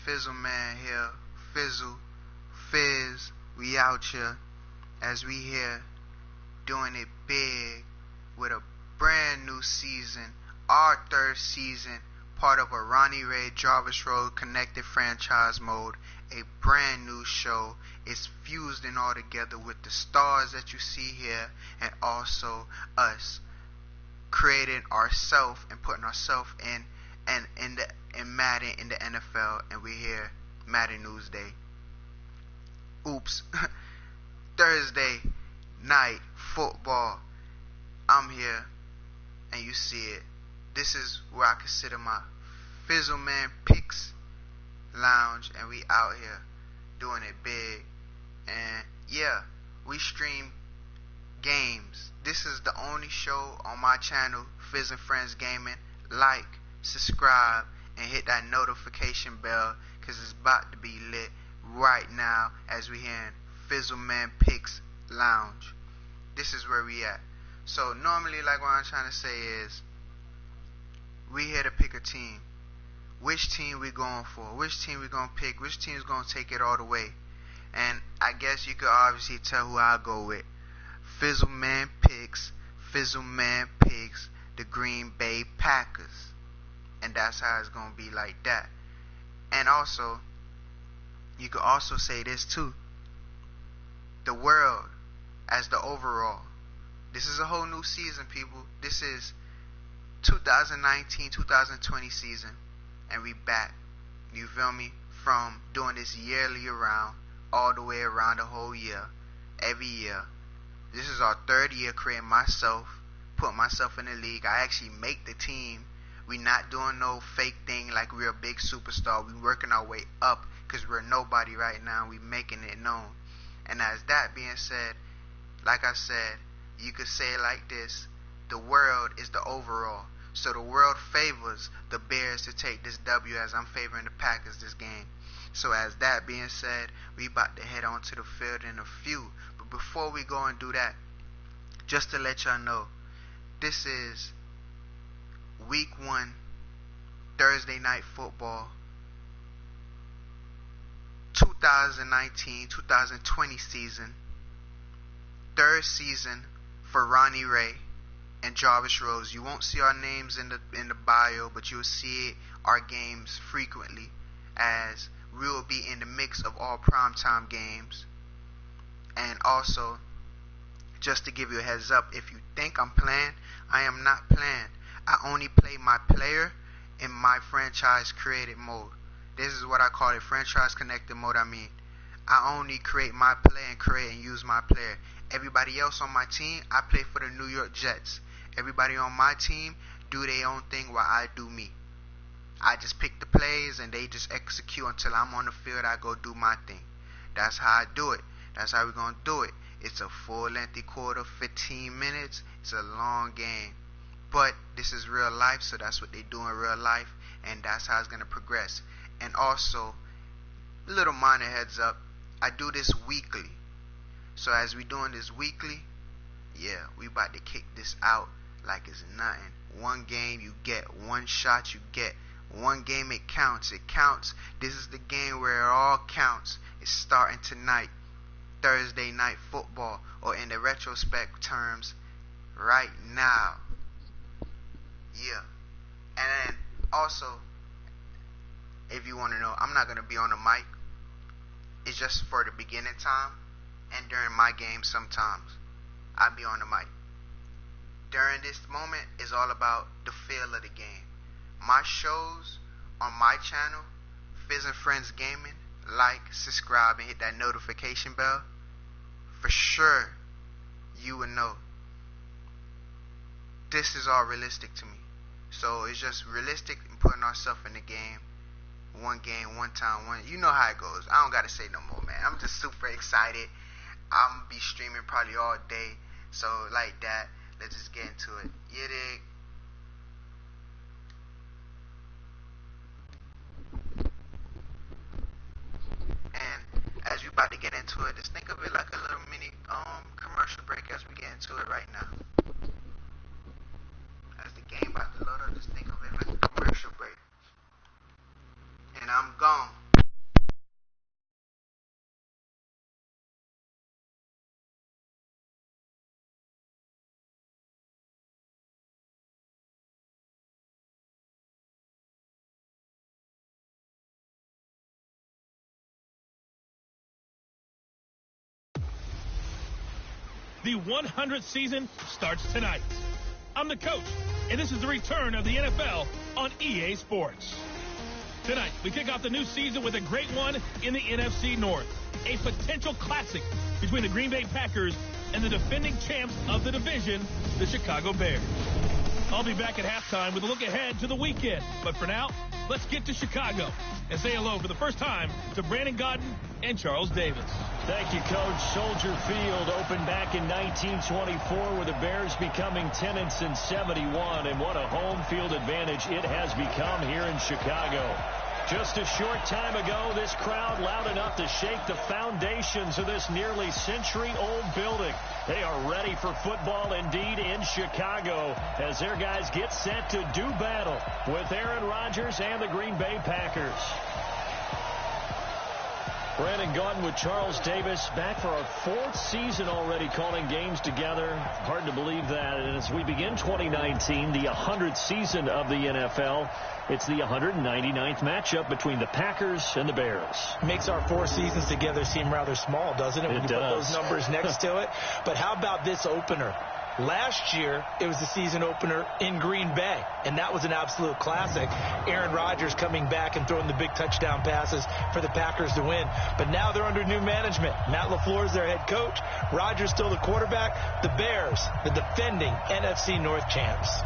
Fizzle Man here. Fizzle, Fizz, we out here as we here doing it big with a brand new season, our third season, part of a Ronnie Ray Jarvis Rose connected franchise mode, a brand new show. It's fused in all together with the stars that you see here and also us creating ourselves and putting ourselves in Madden in the NFL, and we here Madden News Day. Oops. Thursday night football. I'm here and you see it. This is where I consider my Fizzle Man Picks Lounge, and we out here doing it big. And yeah, we stream games. This is the only show on my channel, Fizz and Friends Gaming. Like, subscribe, and hit that notification bell, cause it's about to be lit right now as we here in Fizzle Man Picks Lounge. This is where we at. So normally, like what I'm trying to say is, we here to pick a team. Which team we going for? Which team we gonna pick? Which team's gonna take it all the way? And I guess you could obviously tell who I go with. Fizzle Man picks the Green Bay Packers. And that's how it's gonna be like that. And also, you could also say this too. The world as the overall. This is a whole new season, people. This is 2019-2020 season. And we back. You feel me? From doing this yearly around, all the way around the whole year. Every year. This is our third year creating myself, putting myself in the league. I actually make the team. We not doing no fake thing like we're a big superstar. We working our way up because we're nobody right now. We making it known. And as that being said, like I said, you could say it like this. The world is the overall. So the world favors the Bears to take this W as I'm favoring the Packers this game. So as that being said, we about to head on to the field in a few. But before we go and do that, just to let y'all know, this is Week 1, Thursday Night Football, 2019-2020 season, third season for Ronnie Ray and Jarvis Rose. You won't see our names in the bio, but you'll see our games frequently, as we will be in the mix of all primetime games. And also, just to give you a heads up, if you think I'm playing, I am not playing. I only play my player in my franchise created mode. This is what I call it, franchise connected mode. I only create my play and create and use my player. Everybody else on my team, I play for the New York Jets. Everybody on my team do their own thing while I do me. I just pick the plays and they just execute until I'm on the field. I go do my thing. That's how I do it. That's how we're going to do it. It's a full lengthy quarter, 15 minutes. It's a long game. But this is real life, so that's what they do in real life. And that's how it's going to progress. And also, little minor heads up, I do this weekly. So as we doing this weekly, yeah, we about to kick this out like it's nothing. One game you get, one shot you get. One game it counts. It counts. This is the game where it all counts. It's starting tonight. Thursday night football, or in the retrospect terms, right now. Yeah. And then also, if you want to know, I'm not going to be on the mic. It's just for the beginning time. And during my game sometimes, I'll be on the mic. During this moment is all about the feel of the game. My shows on my channel, Fizz and Friends Gaming, like, subscribe, and hit that notification bell. For sure, you will know. This is all realistic to me. So it's just realistic and putting ourselves in the game. One game, one time, one. You know how it goes. I don't gotta say no more, man. I'm just super excited. I'm gonna be streaming probably all day. So like that, let's just get into it. You dig? And as we about to get into it, just think of it like a little mini commercial break as we get into it right now. As the game about to load up, just think of it like a commercial break. And I'm gone. The 100th season starts tonight. I'm the coach, and this is the return of the NFL on EA Sports. Tonight, we kick off the new season with a great one in the NFC North. A potential classic between the Green Bay Packers and the defending champs of the division, the Chicago Bears. I'll be back at halftime with a look ahead to the weekend. But for now, let's get to Chicago and say hello for the first time to Brandon Gaudin and Charles Davis. Thank you, Coach. Soldier Field opened back in 1924 with the Bears becoming 10-71, and what a home field advantage it has become here in Chicago. Just a short time ago, this crowd loud enough to shake the foundations of this nearly century-old building. They are ready for football indeed in Chicago as their guys get set to do battle with Aaron Rodgers and the Green Bay Packers. Brandon Gaudin with Charles Davis, back for our fourth season already calling games together. Hard to believe that. And as we begin 2019, the 100th season of the NFL, it's the 199th matchup between the Packers and the Bears. Makes our 4 seasons together seem rather small, doesn't it? When you put those numbers next to it. But how about this opener? Last year, it was the season opener in Green Bay, and that was an absolute classic. Aaron Rodgers coming back and throwing the big touchdown passes for the Packers to win. But now they're under new management. Matt LaFleur is their head coach. Rodgers still the quarterback. The Bears, the defending NFC North champs.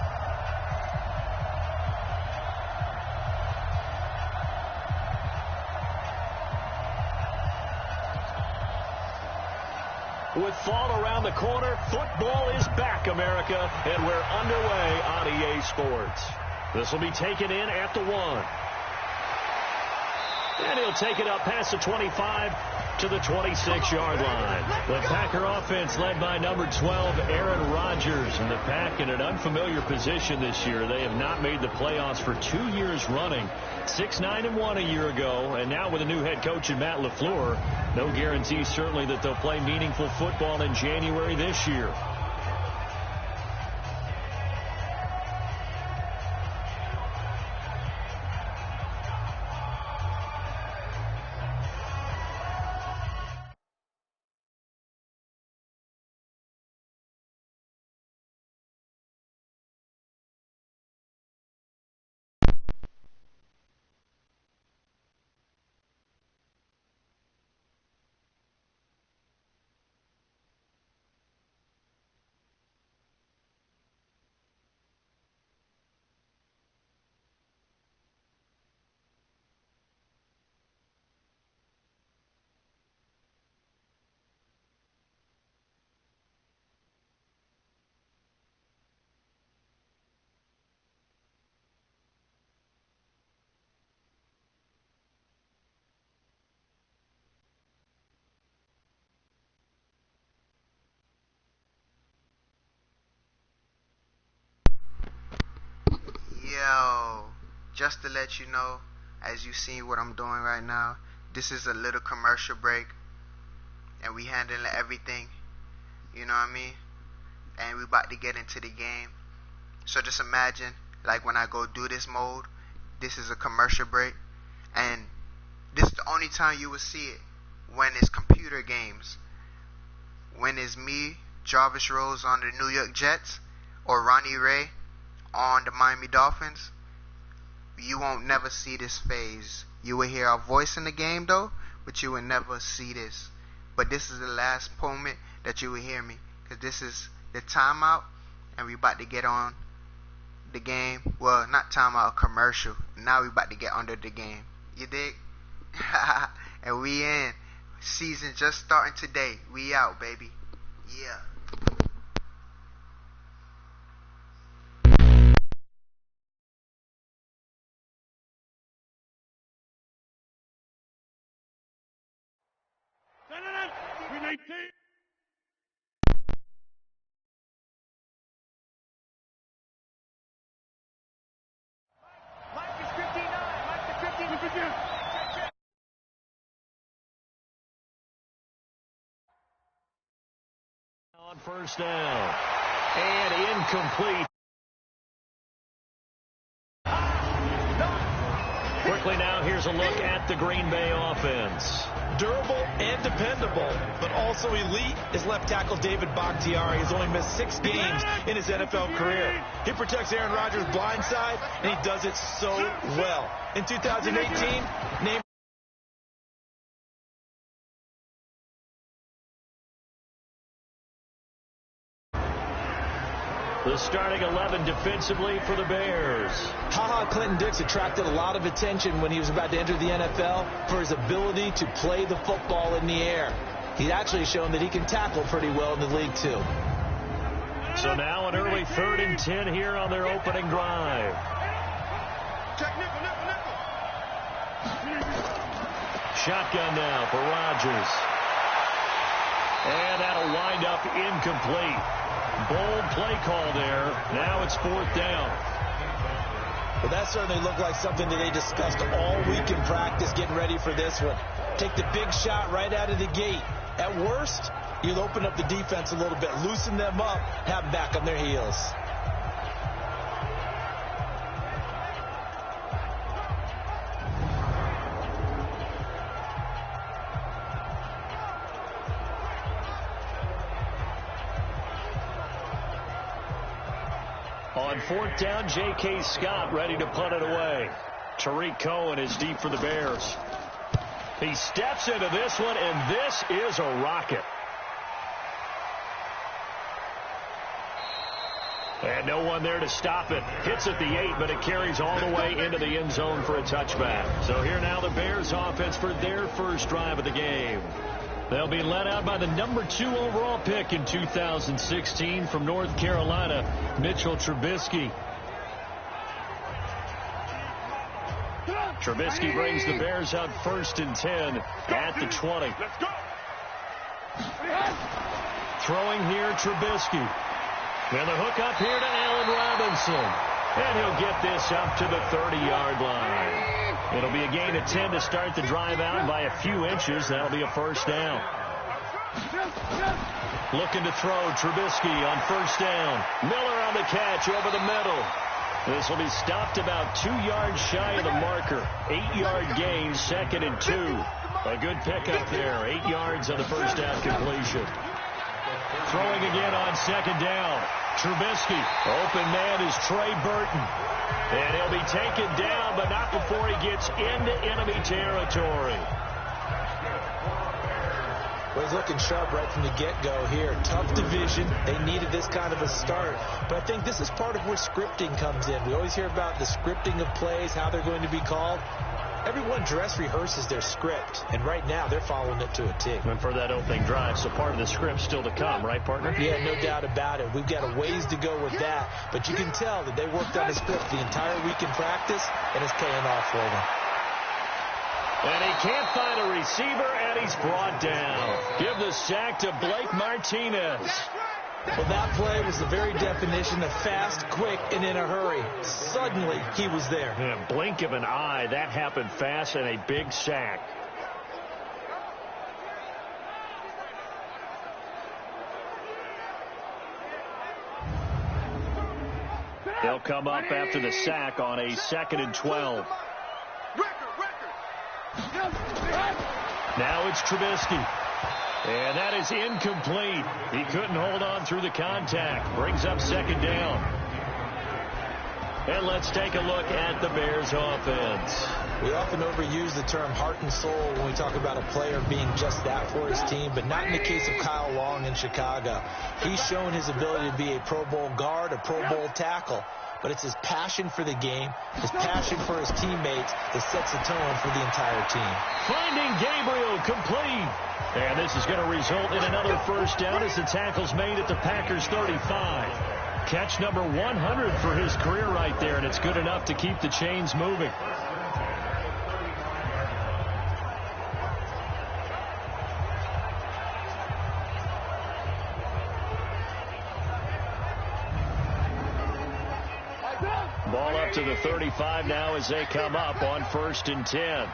With fall around the corner, football is back, America, and we're underway on EA Sports. This will be taken in at the 1. And he'll take it up past the 25 to the 26-yard line. The Packer offense led by number 12, Aaron Rodgers, and the Pack in an unfamiliar position this year. They have not made the playoffs for 2 years running. 6-9-1 a year ago, and now with a new head coach in Matt LaFleur, no guarantee certainly that they'll play meaningful football in January this year. Yo, just to let you know, as you see what I'm doing right now, this is a little commercial break, and we handling everything, you know what I mean, and we about to get into the game. So just imagine, like when I go do this mode, this is a commercial break, and this is the only time you will see it, when it's computer games. When it's me, Jarvis Rose on the New York Jets, or Ronnie Ray on the Miami Dolphins, you won't never see this phase. You will hear our voice in the game though, but you will never see this. But this is the last moment that you will hear me, because this is the timeout, and we about to get on the game. Well, not timeout, a commercial. Now we about to get under the game. You dig? And we in. Season just starting today. We out, baby. Yeah. On first down, and incomplete. Quickly now, here's a look at the Green Bay offense. Durable and dependable, but also elite is left tackle David Bakhtiari. He's only missed 6 games in his NFL career. He protects Aaron Rodgers' blind side, and he does it so well. In 2018, named the starting 11 defensively for the Bears. Clinton Dix attracted a lot of attention when he was about to enter the NFL for his ability to play the football in the air. He's actually shown that he can tackle pretty well in the league, too. So now an early 3rd and 10 here on their opening drive. Shotgun now for Rodgers. And that'll wind up incomplete. Bold play call there. Now it's 4th down. Well, that certainly looked like something that they discussed all week in practice getting ready for this one. Take the big shot right out of the gate. At worst, you'll open up the defense a little bit, loosen them up, have them back on their heels. On 4th down, J.K. Scott ready to punt it away. Tariq Cohen is deep for the Bears. He steps into this one, and this is a rocket. And no one there to stop it. Hits at the 8, but it carries all the way into the end zone for a touchback. So here now the Bears offense for their first drive of the game. They'll be led out by the number 2 overall pick in 2016 from North Carolina, Mitchell Trubisky. Trubisky brings the Bears out 1st and 10 at the 20. Throwing here, Trubisky. And the hook up here to Allen Robinson. And he'll get this up to the 30-yard line. It'll be a gain of 10 to start the drive out by a few inches. That'll be a 1st down. Looking to throw, Trubisky on 1st down. Miller on the catch over the middle. This will be stopped about 2 yards shy of the marker. 8-yard gain, 2nd and 2. A good pickup there. 8 yards on the first down completion. Throwing again on 2nd down. Trubisky. Open man is Trey Burton. And he'll be taken down, but not before he gets into enemy territory. Well, he's looking sharp right from the get-go here. Tough division. They needed this kind of a start. But I think this is part of where scripting comes in. We always hear about the scripting of plays, how they're going to be called. Everyone dress rehearses their script, and right now they're following it to a T. And for that opening drive, so part of the script still to come, right, partner? Yeah, no doubt about it. We've got a ways to go with that, but you can tell that they worked on the script the entire week in practice, and it's paying off for them. And he can't find a receiver, and he's brought down. Give the sack to Blake Martinez. Well, that play was the very definition of fast, quick, and in a hurry. Suddenly, he was there. In a blink of an eye, that happened fast, and a big sack. They'll come up after the sack on a 2nd and 12. Now it's Trubisky. And that is incomplete. He couldn't hold on through the contact. Brings up 2nd down. And let's take a look at the Bears offense. We often overuse the term heart and soul when we talk about a player being just that for his team, but not in the case of Kyle Long in Chicago. He's shown his ability to be a Pro Bowl guard, a Pro Bowl tackle. But it's his passion for the game, his passion for his teammates that sets the tone for the entire team. Finding Gabriel complete. And this is going to result in another 1st down as the tackle's made at the Packers 35. Catch number 100 for his career right there, and it's good enough to keep the chains moving. Ball up to the 35 now as they come up on 1st and 10.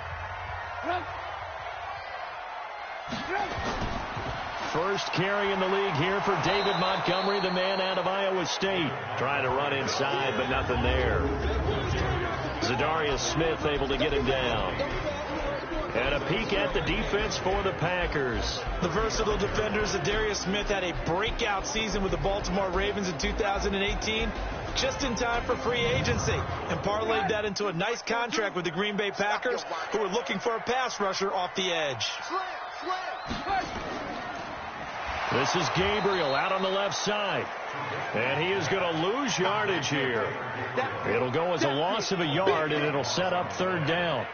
First carry in the league here for David Montgomery, the man out of Iowa State. Trying to run inside, but nothing there. Zadarius Smith able to get him down. And a peek at the defense for the Packers. The versatile defender Zadarius Smith had a breakout season with the Baltimore Ravens in 2018, just in time for free agency, and parlayed that into a nice contract with the Green Bay Packers, who were looking for a pass rusher off the edge. This is Gabriel out on the left side. And he is going to lose yardage here. It'll go as a loss of a yard, and it'll set up third down.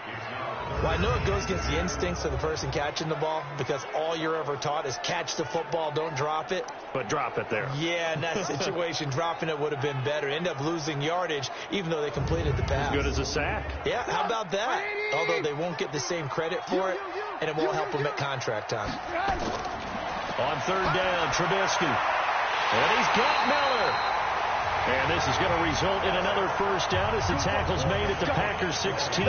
Well, I know it goes against the instincts of the person catching the ball, because all you're ever taught is catch the football, don't drop it. But drop it there. Yeah, in that situation, dropping it would have been better. End up losing yardage, even though they completed the pass. As good as a sack. Yeah, how about that? Although they won't get the same credit for it, and it won't help them at contract time. On third down, Trubisky. And he's got Miller. And this is going to result in another first down as the tackle's made at the Packers 16.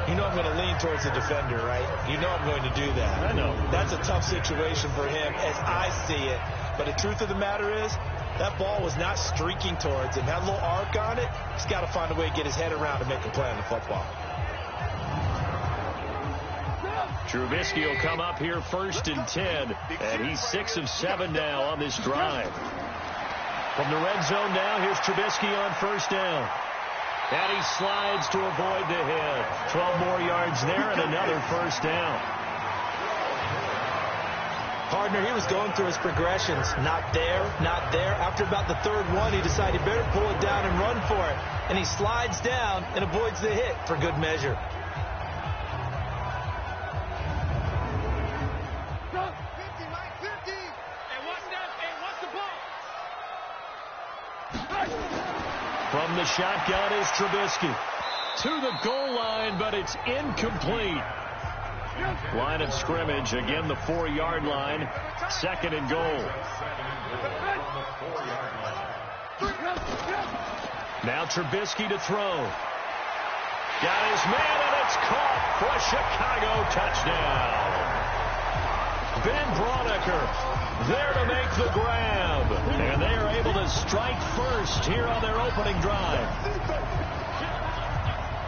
You know I'm going to lean towards the defender, right? You know I'm going to do that. I know. That's a tough situation for him as I see it. But the truth of the matter is, that ball was not streaking towards him. Had a little arc on it. He's got to find a way to get his head around and make a play on the football. Trubisky will come up here first and 10. And he's 6 of 7 now on this drive. From the red zone now, here's Trubisky on first down. And he slides to avoid the hit. 12 more yards there and another first down. Partner, he was going through his progressions. Not there, not there. After about the third one, he decided he better pull it down and run for it. And he slides down and avoids the hit for good measure. From the shotgun is Trubisky. To the goal line, but it's incomplete. Line of scrimmage, again the 4-yard line. Second and goal. Now Trubisky to throw. Got his man, and it's caught for a Chicago touchdown. Ben Braunecker there to make the grab. And they are able to strike first here on their opening drive.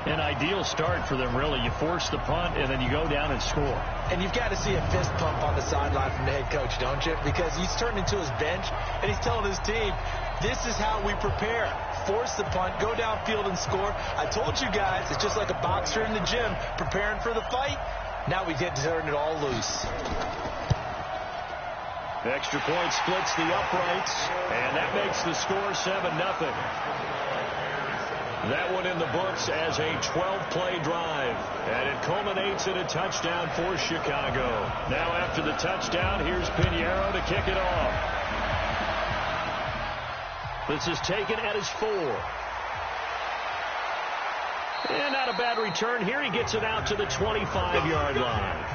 An ideal start for them, really. You force the punt, and then you go down and score. And you've got to see a fist pump on the sideline from the head coach, don't you? Because he's turned into his bench, and he's telling his team, this is how we prepare. Force the punt, go downfield and score. I told you guys, it's just like a boxer in the gym preparing for the fight. Now we get to turn it all loose. The extra point splits the uprights, and that makes the score 7-0. That one in the books as a 12-play drive, and it culminates in a touchdown for Chicago. Now after the touchdown, here's Pinheiro to kick it off. This is taken at his 4. And not a bad return here. He gets it out to the 25-yard line.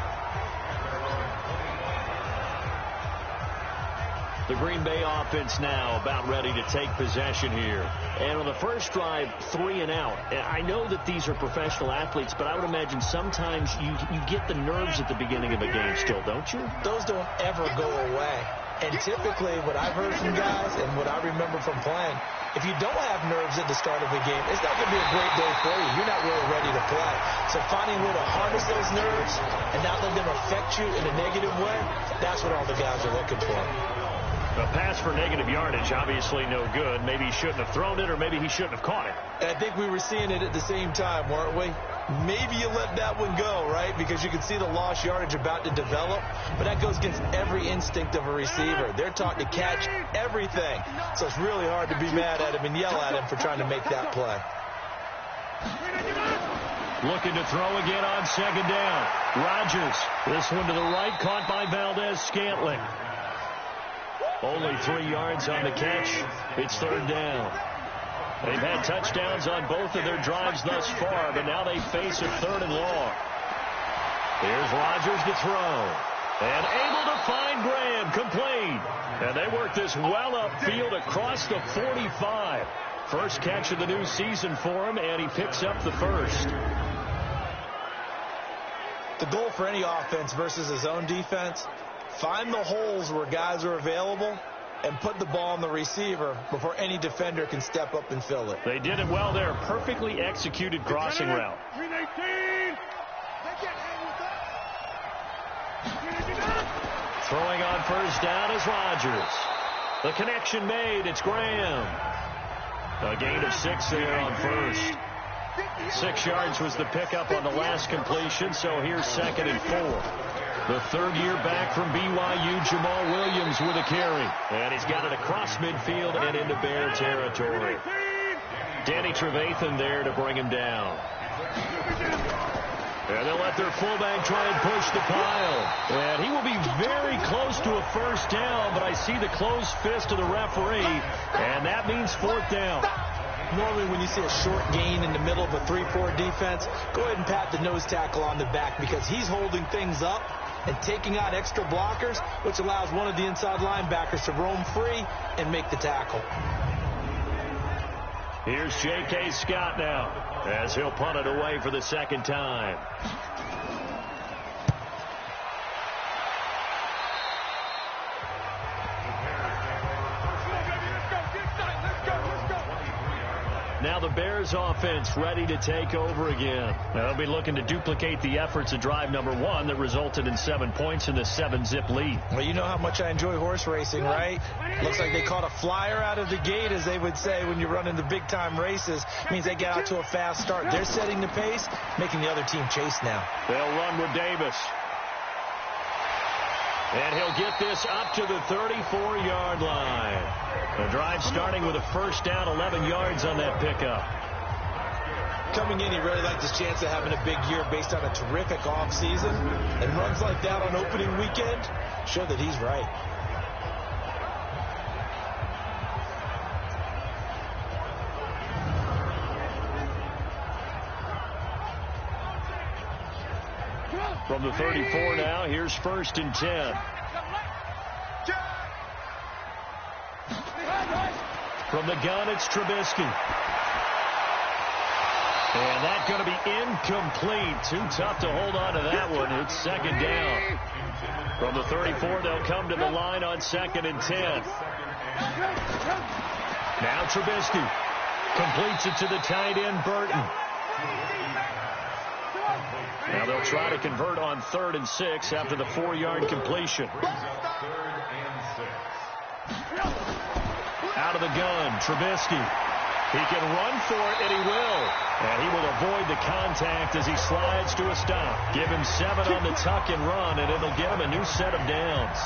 The Green Bay offense now about ready to take possession here. And on the first drive, 3 and out. And I know that these are professional athletes, but I would imagine sometimes you get the nerves at the beginning of a game still, don't you? Those don't ever go away. And typically what I've heard from guys and what I remember from playing, if you don't have nerves at the start of a game, it's not going to be a great day for you. You're not really ready to play. So finding a way to harness those nerves and not let them affect you in a negative way, that's what all the guys are looking for. A pass for negative yardage, obviously no good. Maybe he shouldn't have thrown it, or maybe he shouldn't have caught it. I think we were seeing it at the same time, weren't we? Maybe you let that one go, right? Because you can see the lost yardage about to develop. But that goes against every instinct of a receiver. They're taught to catch everything. So it's really hard to be mad at him and yell at him for trying to make that play. Looking to throw again on second down. Rodgers. This one to the right, caught by Valdez-Scantling. Only 3 yards on the catch. It's third down. They've had touchdowns on both of their drives thus far, but now they face a 3rd and long. Here's Rodgers to throw. And able to find Graham, complete. And they work this well upfield across the 45. First catch of the new season for him, and he picks up the first. The goal for any offense versus his own defense, find the holes where guys are available and put the ball on the receiver before any defender can step up and fill it. They did it well there. Perfectly executed crossing route. Throwing on first down is Rodgers. The connection made. It's Graham. A gain of 6 there on first. 6 yards was the pickup on the last completion, so here's 2nd and 4. The third-year back from BYU, Jamal Williams, with a carry. And he's got it across midfield and into Bear territory. Danny Trevathan there to bring him down. And they'll let their fullback try and push the pile. And he will be very close to a first down, but I see the closed fist of the referee, and that means 4th down. Normally when you see a short gain in the middle of a 3-4 defense, go ahead and pat the nose tackle on the back because he's holding things up and taking out extra blockers, which allows one of the inside linebackers to roam free and make the tackle. Here's J.K. Scott now as he'll punt it away for the 2nd time. Now the Bears offense ready to take over again. They'll be looking to duplicate the efforts of drive number 1 that resulted in 7 points in the 7-zip lead. Well, you know how much I enjoy horse racing, right? Looks like they caught a flyer out of the gate, as they would say when you run into big-time races. Means they get out to a fast start. They're setting the pace, making the other team chase now. They'll run with Davis. And he'll get this up to the 34-yard line. The drive starting with a first down, 11 yards on that pickup. Coming in, he really liked his chance of having a big year based on a terrific offseason. And runs like that on opening weekend show that he's right. From the 34 now, here's 1st and 10. From the gun, it's Trubisky. And that's going to be incomplete. Too tough to hold on to that one. It's 2nd down. From the 34, they'll come to the line on 2nd and 10. Now Trubisky completes it to the tight end, Burton. Now they'll try to convert on 3rd and 6 after the 4-yard completion. Out of the gun, Trubisky. He can run for it, and he will. And he will avoid the contact as he slides to a stop. Give him 7 on the tuck and run, and it'll give him a new set of downs.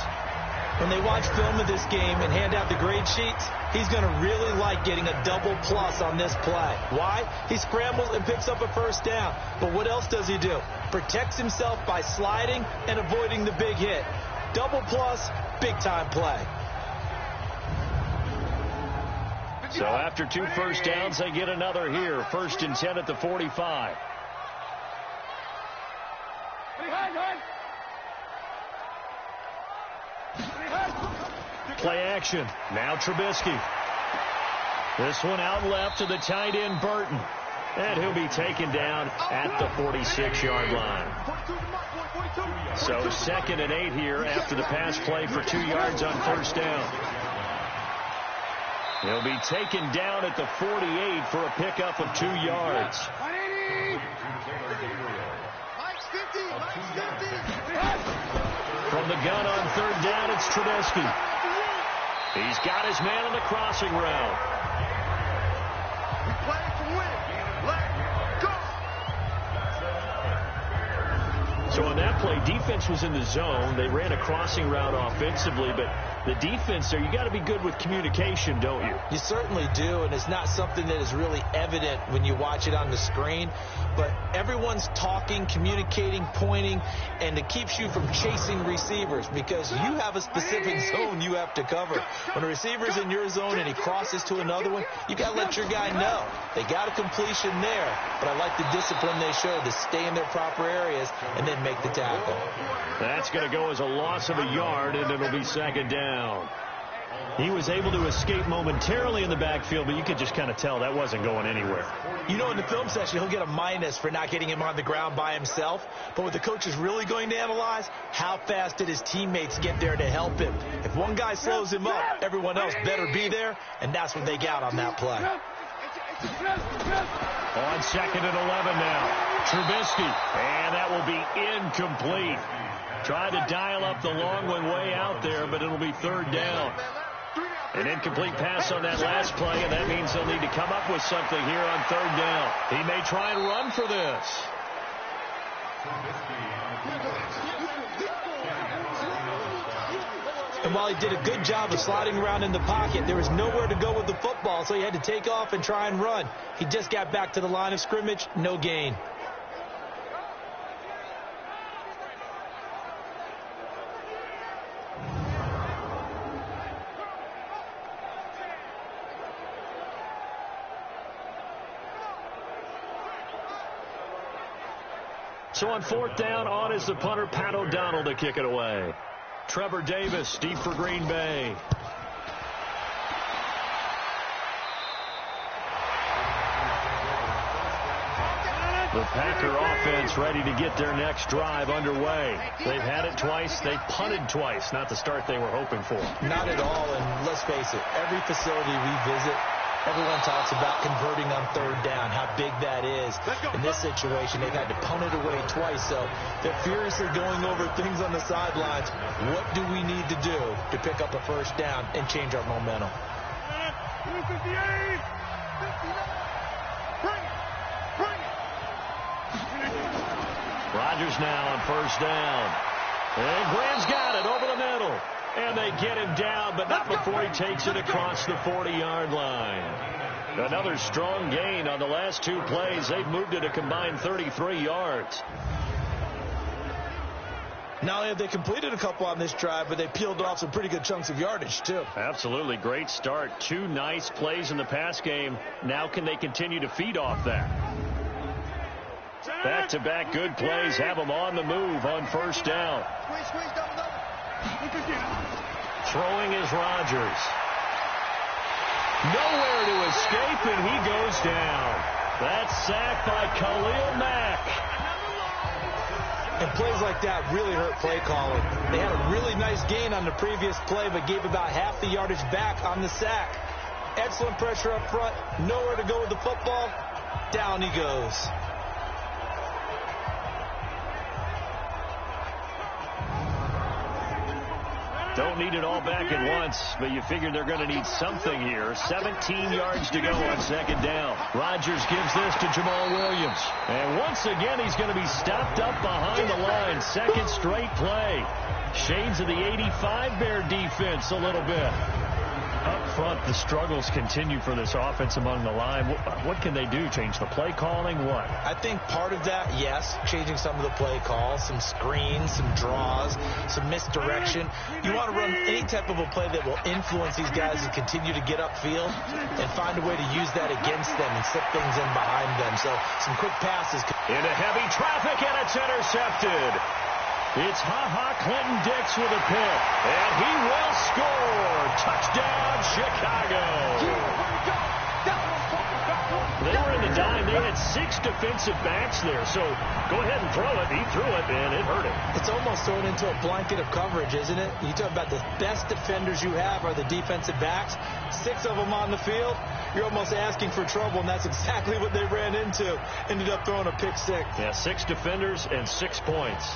When they watch film of this game and hand out the grade sheets, he's going to really like getting a double plus on this play. Why? He scrambles and picks up a first down. But what else does he do? Protects himself by sliding and avoiding the big hit. Double plus, big-time play. So after 2 first downs, they get another here. 1st and 10 at the 45. Play action. Now Trubisky. This one out left to the tight end, Burton. And he'll be taken down at the 46-yard line. So 2nd and 8 here after the pass play for 2 yards on first down. He'll be taken down at the 48 for a pickup of 2 yards. From the gun on 3rd down, it's Trubisky. He's got his man on the crossing route. So on that play, defense was in the zone. They ran a crossing route offensively, but the defense there, you got to be good with communication, don't you? You certainly do, and it's not something that is really evident when you watch it on the screen. But everyone's talking, communicating, pointing, and it keeps you from chasing receivers because you have a specific zone you have to cover. When a receiver's in your zone and he crosses to another one, you got to let your guy know. They got a completion there, but I like the discipline they showed to stay in their proper areas and then make the tackle. That's going to go as a loss of a yard, and it'll be 2nd down. He was able to escape momentarily in the backfield, but you could just kind of tell that wasn't going anywhere. You know, in the film session, he'll get a minus for not getting him on the ground by himself. But what the coach is really going to analyze, how fast did his teammates get there to help him? If one guy slows him up, everyone else better be there, and that's what they got on that play. On 2nd and 11 now. Trubisky, and that will be incomplete. Tried to dial up the long one way out there, but it'll be 3rd down. An incomplete pass on that last play, and that means they'll need to come up with something here on 3rd down. He may try and run for this. And while he did a good job of sliding around in the pocket, there was nowhere to go with the football, so he had to take off and try and run. He just got back to the line of scrimmage, no gain. So on 4th down, on is the punter, Pat O'Donnell, to kick it away. Trevor Davis, deep for Green Bay. The Packer offense ready to get their next drive underway. They've had it twice. They've punted twice. Not the start they were hoping for. Not at all, and let's face it, every facility we visit, everyone talks about converting on 3rd down, how big that is. In this situation, they've had to punt it away twice, so they're furiously going over things on the sidelines. What do we need to do to pick up a 1st down and change our momentum? Rodgers now on 1st down. And Graham's got it over the middle. And they get him down, but not before he takes it across the 40-yard line. Another strong gain on the last 2 plays. They've moved it a combined 33 yards. Not only have they completed a couple on this drive, but they peeled off some pretty good chunks of yardage, too. Absolutely. Great start. 2 nice plays in the pass game. Now can they continue to feed off that? Back-to-back good plays have them on the move on 1st down. Throwing is Rodgers. Nowhere to escape, and he goes down. That's sacked by Khalil Mack. And plays like that really hurt play calling. They had a really nice gain on the previous play, but gave about half the yardage back on the sack. Excellent pressure up front. Nowhere to go with the football. Down he goes. Don't need it all back at once, but you figure they're going to need something here. 17 yards to go on 2nd down. Rodgers gives this to Jamal Williams. And once again, he's going to be stopped up behind the line. 2nd straight play. Shades of the 85 Bear defense a little bit. Up front, the struggles continue for this offense among the line. What can they do? Change the play calling? What? I think part of that, yes, changing some of the play calls, some screens, some draws, some misdirection. You want to run any type of a play that will influence these guys to continue to get upfield and find a way to use that against them and slip things in behind them. So some quick passes. Into heavy traffic, and it's intercepted. It's Ha-Ha Clinton-Dix with a pick, and he will score. Touchdown, Chicago. They were in the dime. They had 6 defensive backs there, so go ahead and throw it. He threw it, and it hurt him. It's almost thrown into a blanket of coverage, isn't it? You talk about the best defenders you have are the defensive backs. 6 of them on the field. You're almost asking for trouble, and that's exactly what they ran into. Ended up throwing a pick 6. Yeah, 6 defenders and 6 points.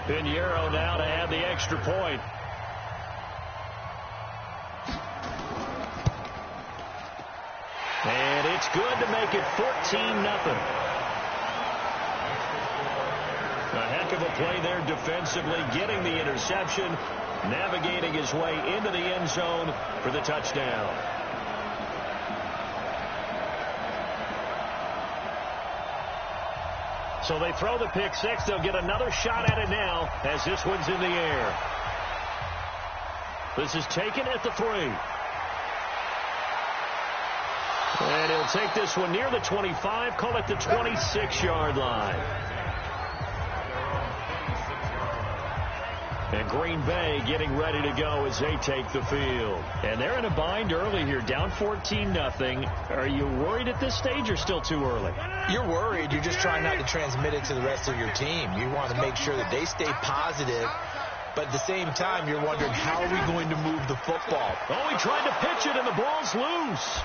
Pinheiro now to add the extra point. And it's good to make it 14-0. A heck of a play there defensively, getting the interception, navigating his way into the end zone for the touchdown. So they throw the pick 6. They'll get another shot at it now as this one's in the air. This is taken at the 3. And he'll take this one near the 25, call it the 26-yard line. And Green Bay getting ready to go as they take the field. And they're in a bind early here, down 14-0. Are you worried at this stage or still too early? You're worried. You're just trying not to transmit it to the rest of your team. You want to make sure that they stay positive. But at the same time, you're wondering, how are we going to move the football? Oh, he tried to pitch it, and the ball's loose.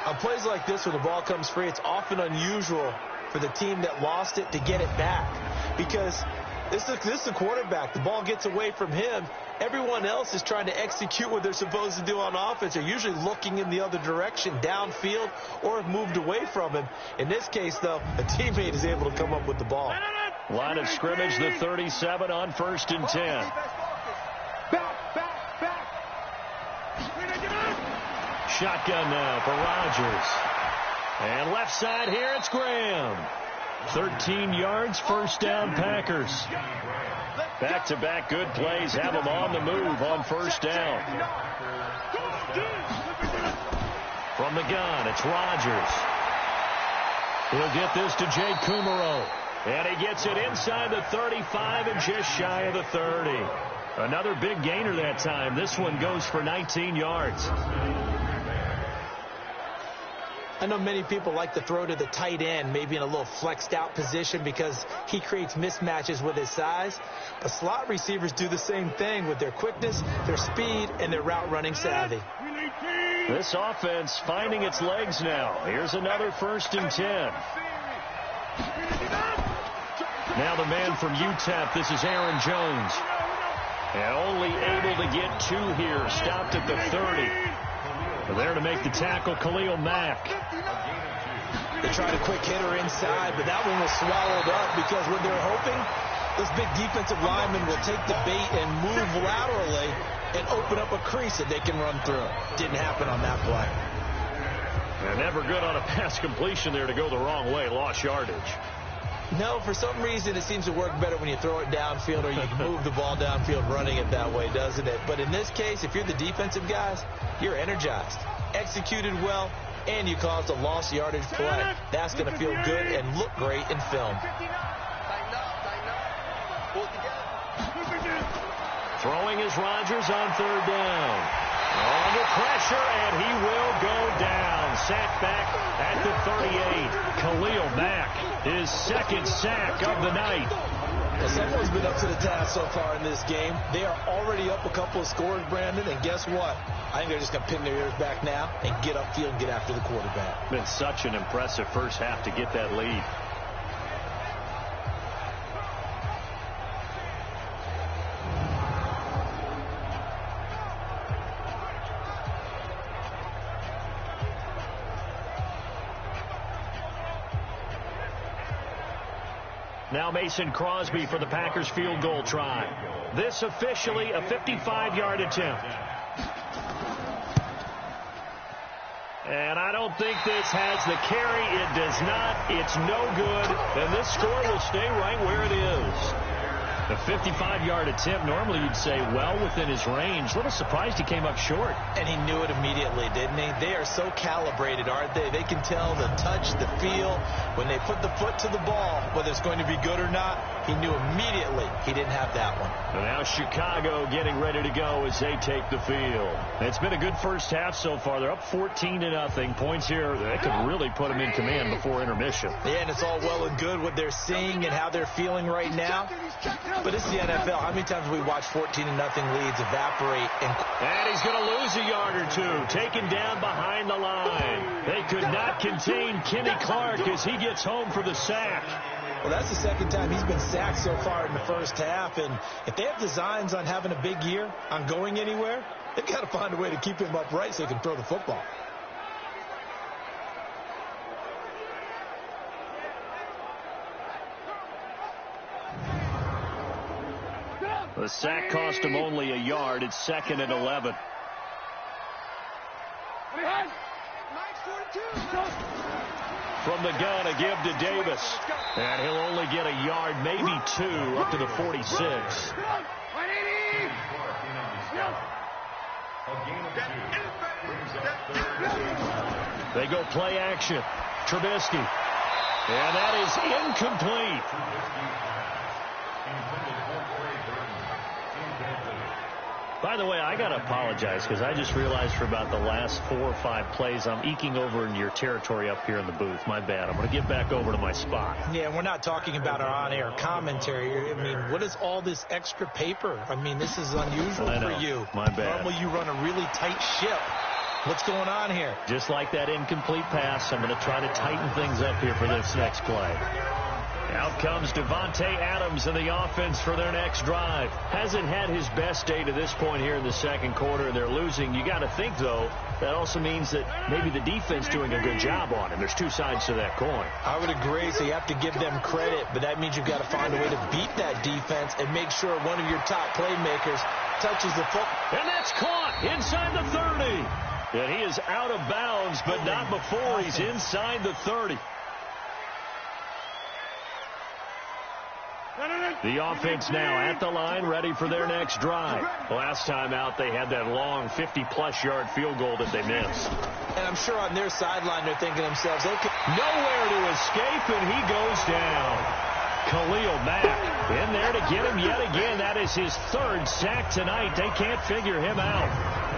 On plays like this, where the ball comes free, it's often unusual for the team that lost it to get it back. Because this is the quarterback. The ball gets away from him. Everyone else is trying to execute what they're supposed to do on offense. They're usually looking in the other direction, downfield, or have moved away from him. In this case, though, a teammate is able to come up with the ball. Line of scrimmage, the 37 on 1st and 10. Shotgun now for Rodgers. And left side here, it's Graham. 13 yards, first down, Packers. Back-to-back good plays have them on the move on first down. From the gun, it's Rodgers. He'll get this to Jake Kumaro. And he gets it inside the 35 and just shy of the 30. Another big gainer that time. This one goes for 19 yards. I know many people like to throw to the tight end, maybe in a little flexed out position because he creates mismatches with his size. But slot receivers do the same thing with their quickness, their speed, and their route running savvy. This offense finding its legs now. Here's another 1st and 10. Now the man from UTEP, this is Aaron Jones. And only able to get 2 here, stopped at the 30. There to make the tackle, Khalil Mack. They tried a quick hitter inside, but that one was swallowed up because what they're hoping, this big defensive lineman will take the bait and move laterally and open up a crease that they can run through. Didn't happen on that play. And never good on a pass completion there to go the wrong way, lost yardage. No, for some reason it seems to work better when you throw it downfield or you move the ball downfield running it that way, doesn't it? But in this case, if you're the defensive guys, you're energized, executed well, and you caused a lost yardage play. That's going to feel good and look great in film. Throwing is Rodgers on 3rd down. Under pressure, and he will go down. Sacked back at the 38. Khalil Mack, his 2nd sack of the night. Well, someone's been up to the task so far in this game. They are already up a couple of scores, Brandon, and guess what? I think they're just going to pin their ears back now and get upfield and get after the quarterback. Been such an impressive first half to get that lead. Now Mason Crosby for the Packers field goal try. This officially a 55-yard attempt. And I don't think this has the carry. It does not. It's no good. And this score will stay right where it is. The 55-yard attempt, normally you'd say well within his range. A little surprised he came up short. And he knew it immediately, didn't he? They are so calibrated, aren't they? They can tell the touch, the feel. When they put the foot to the ball, whether it's going to be good or not, he knew immediately he didn't have that one. And now Chicago getting ready to go as they take the field. It's been a good first half so far. They're up 14-0. Points here, they could really put them in command before intermission. Yeah, and it's all well and good what they're seeing and how they're feeling right now. But it's the NFL. How many times have we watched 14-0 leads evaporate? And he's going to lose a yard or two. Taken down behind the line. They could not contain Kenny Clark as he gets home for the sack. Well, that's the 2nd time he's been sacked so far in the first half. And if they have designs on having a big year, on going anywhere, they've got to find a way to keep him upright so he can throw the football. The sack cost him only a yard. It's 2nd and 11. From the gun, a give to Davis. And he'll only get a yard, maybe 2, up to the 46. They go play action. Trubisky. And that is incomplete. By the way, I got to apologize because I just realized for about the last 4 or 5 plays I'm eking over in your territory up here in the booth. My bad. I'm going to get back over to my spot. Yeah, we're not talking about our on-air commentary. I mean, what is all this extra paper? I mean, this is unusual for you. My bad. Normally you run a really tight ship. What's going on here? Just like that incomplete pass, I'm going to try to tighten things up here for this next play. Out comes Devontae Adams in the offense for their next drive. Hasn't had his best day to this point here in the second quarter, and they're losing. You got to think, though, that also means that maybe the defense doing a good job on him. There's two sides to that coin. I would agree, so you have to give them credit, but that means you've got to find a way to beat that defense and make sure one of your top playmakers touches the football. And that's caught inside the 30. And he is out of bounds, but not before he's inside the 30. The offense now at the line, ready for their next drive. Last time out, they had that long 50-plus yard field goal that they missed. And I'm sure on their sideline, they're thinking to themselves, okay, nowhere to escape, and he goes down. Khalil Mack in there to get him yet again. That is his 3rd sack tonight. They can't figure him out.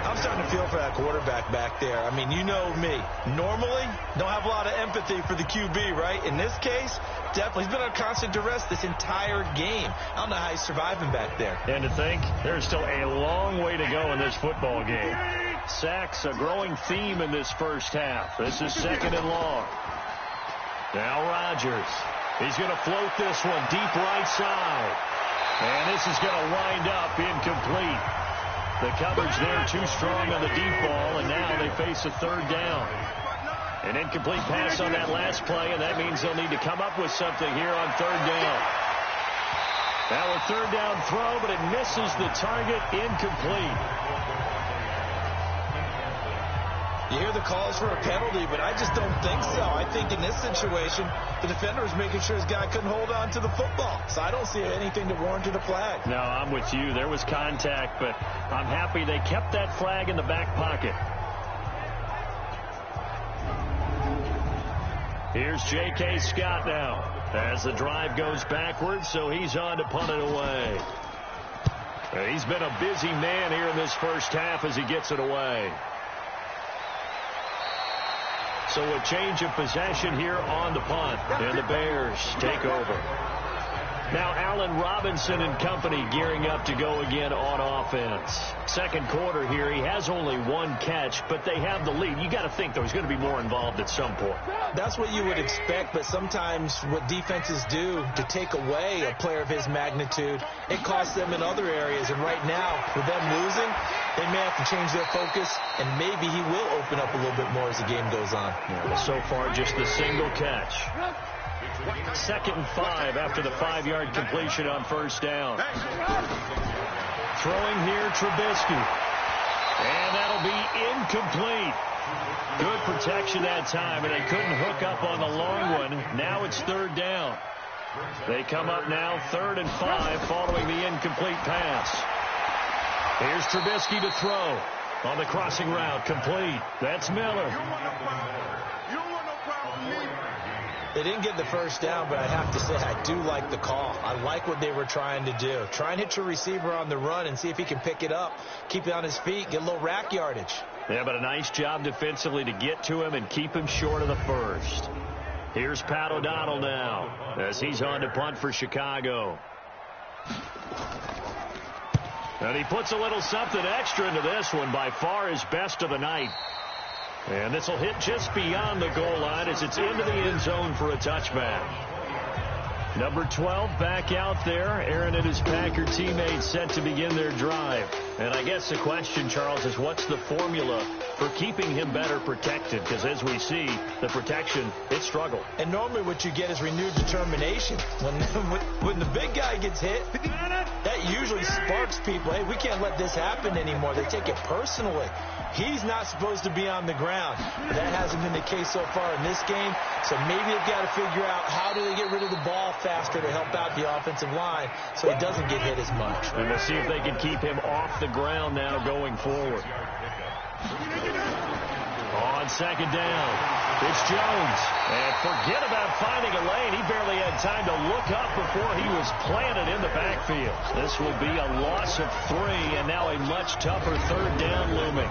I'm starting to feel for that quarterback back there. I mean, you know me. Normally, don't have a lot of empathy for the QB, right? In this case, definitely. He's been on constant duress this entire game. I don't know how he's surviving back there. And to think, there's still a long way to go in this football game. Sacks, a growing theme in this first half. This is 2nd and long. Now Rodgers. He's going to float this one deep right side. And this is going to wind up incomplete. The coverage there too strong on the deep ball, and now they face a 3rd down. An incomplete pass on that last play, and that means they'll need to come up with something here on 3rd down. Now a 3rd down throw, but it misses the target, incomplete. You hear the calls for a penalty, but I just don't think so. I think in this situation, the defender was making sure his guy couldn't hold on to the football. So I don't see anything to warrant a flag. No, I'm with you. There was contact, but I'm happy they kept that flag in the back pocket. Here's J.K. Scott now as the drive goes backwards, so he's on to punt it away. He's been a busy man here in this first half as he gets it away. So a change of possession here on the punt, and the Bears take over. Now Allen Robinson and company gearing up to go again on offense. Second quarter here, he has only 1 catch, but they have the lead. You got to think, though, he's going to be more involved at some point. That's what you would expect, but sometimes what defenses do to take away a player of his magnitude, it costs them in other areas. And right now, with them losing, they may have to change their focus, and maybe he will open up a little bit more as the game goes on. Yeah, so far, just the single catch. 2nd and 5 after the 5-yard completion on 1st down. Throwing here, Trubisky. And that'll be incomplete. Good protection that time, and they couldn't hook up on the long one. Now it's 3rd down. They come up now 3rd and 5 following the incomplete pass. Here's Trubisky to throw. On the crossing route, complete. That's Miller. They didn't get the 1st down, but I have to say I do like the call. I like what they were trying to do. Try and hit your receiver on the run and see if he can pick it up, keep it on his feet, get a little rack yardage. Yeah, but a nice job defensively to get to him and keep him short of the 1st. Here's Pat O'Donnell now as he's on to punt for Chicago. And he puts a little something extra into this one, by far his best of the night. And this will hit just beyond the goal line as it's into the end zone for a touchback. Number 12 back out there. Aaron and his Packer teammates set to begin their drive. And I guess the question, Charles, is what's the formula for keeping him better protected? Because as we see, the protection, it struggled. And normally what you get is renewed determination. When the big guy gets hit, that usually sparks people. Hey, we can't let this happen anymore. They take it personally. He's not supposed to be on the ground. That hasn't been the case so far in this game. So maybe they've got to figure out how do they get rid of the ball faster to help out the offensive line so he doesn't get hit as much. And we'll see if they can keep him off the ground now going forward. On second down, it's Jones. And forget about finding a lane. He barely had time to look up before he was planted in the backfield. This will be a loss of 3, and now a much tougher third down looming.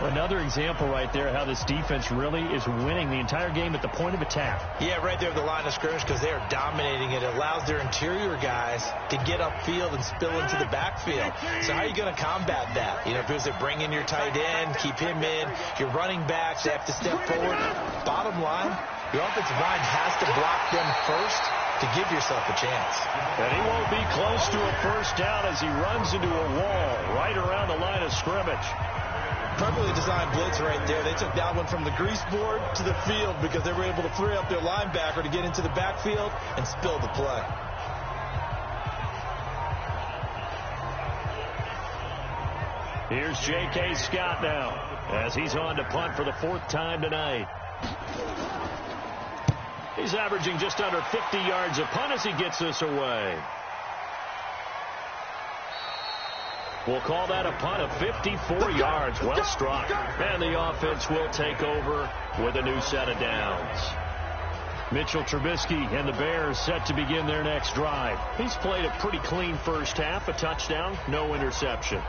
Another example right there how this defense really is winning the entire game at the point of attack. Yeah, right there at the line of scrimmage because they are dominating it. It allows their interior guys to get upfield and spill into the backfield. So how are you going to combat that? You know, if they bring in your tight end, keep him in, your running backs, they have to step forward. Bottom line, your offensive line has to block them first to give yourself a chance. And he won't be close to a first down as he runs into a wall right around the line of scrimmage. Perfectly designed blitz right there. They took that one from the grease board to the field because they were able to free up their linebacker to get into the backfield and spill the play. Here's J.K. Scott now as he's on to punt for the 4th time tonight. He's averaging just under 50 yards a punt as he gets this away. We'll call that a punt of 54 yards. Well struck. And the offense will take over with a new set of downs. Mitchell Trubisky and the Bears set to begin their next drive. He's played a pretty clean first half, a touchdown, no interceptions.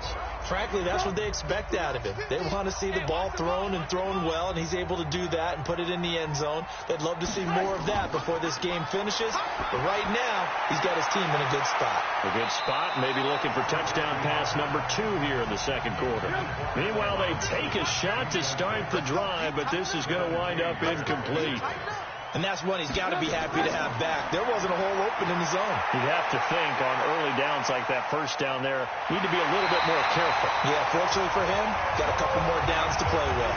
Frankly, that's what they expect out of him. They want to see the ball thrown and thrown well, and he's able to do that and put it in the end zone. They'd love to see more of that before this game finishes. But right now, he's got his team in a good spot. A good spot, maybe looking for touchdown pass number 2 here in the second quarter. Meanwhile, they take a shot to start the drive, but this is going to wind up incomplete. And that's one he's got to be happy to have back. There wasn't a hole open in the zone. You'd have to think on early downs like that first down there, need to be a little bit more careful. Yeah, fortunately for him, got a couple more downs to play with.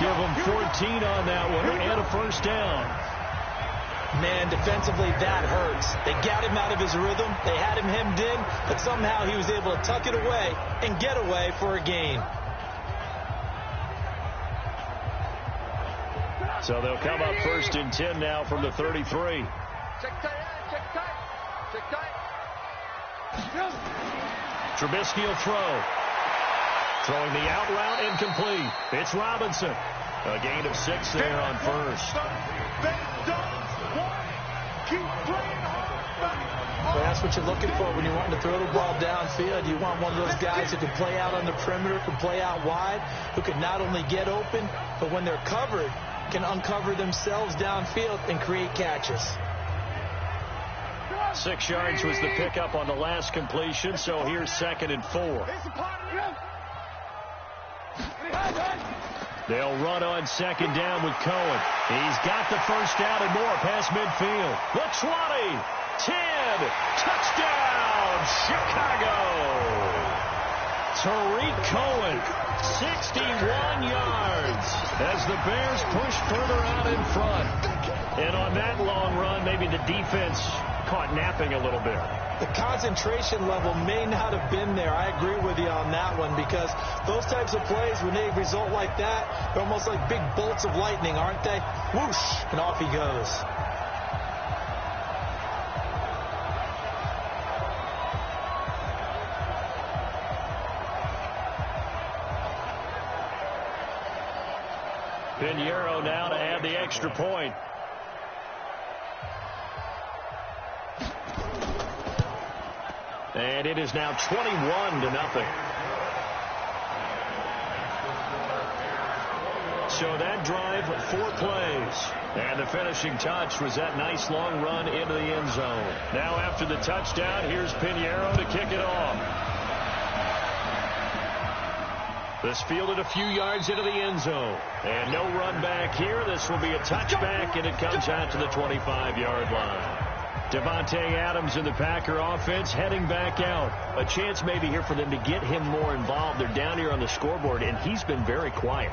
Give him 14 on that one and a first down. Man, defensively, that hurts. They got him out of his rhythm. They had him hemmed in, but somehow he was able to tuck it away and get away for a gain. So they'll come up 1st and 10 now from the 33. Trubisky will throw. Throwing the out route incomplete. It's Robinson. A gain of 6 there on first. Well, that's what you're looking for when you're wanting to throw the ball downfield. You want one of those guys who can play out on the perimeter, can play out wide, who can not only get open, but when they're covered, can uncover themselves downfield and create catches. 6 yards was the pickup on the last completion, so here's 2nd and 4. They'll run on 2nd down with Cohen. He's got the first down and more past midfield. The 20, 10, touchdown, Chicago. Tariq Cohen, 61 yards as the Bears push further out in front. And on that long run, maybe the defense caught napping a little bit. The concentration level may not have been there. I agree with you on that one because those types of plays, when they result like that, they're almost like big bolts of lightning, aren't they? Whoosh, and off he goes. Pinheiro now to add the extra point. And it is now 21-0. So that drive, 4 plays. And the finishing touch was that nice long run into the end zone. Now after the touchdown, here's Pinheiro to kick it off. This fielded a few yards into the end zone. And no run back here. This will be a touchback, and it comes out to the 25-yard line. Devontae Adams in the Packer offense heading back out. A chance maybe here for them to get him more involved. They're down here on the scoreboard, and he's been very quiet.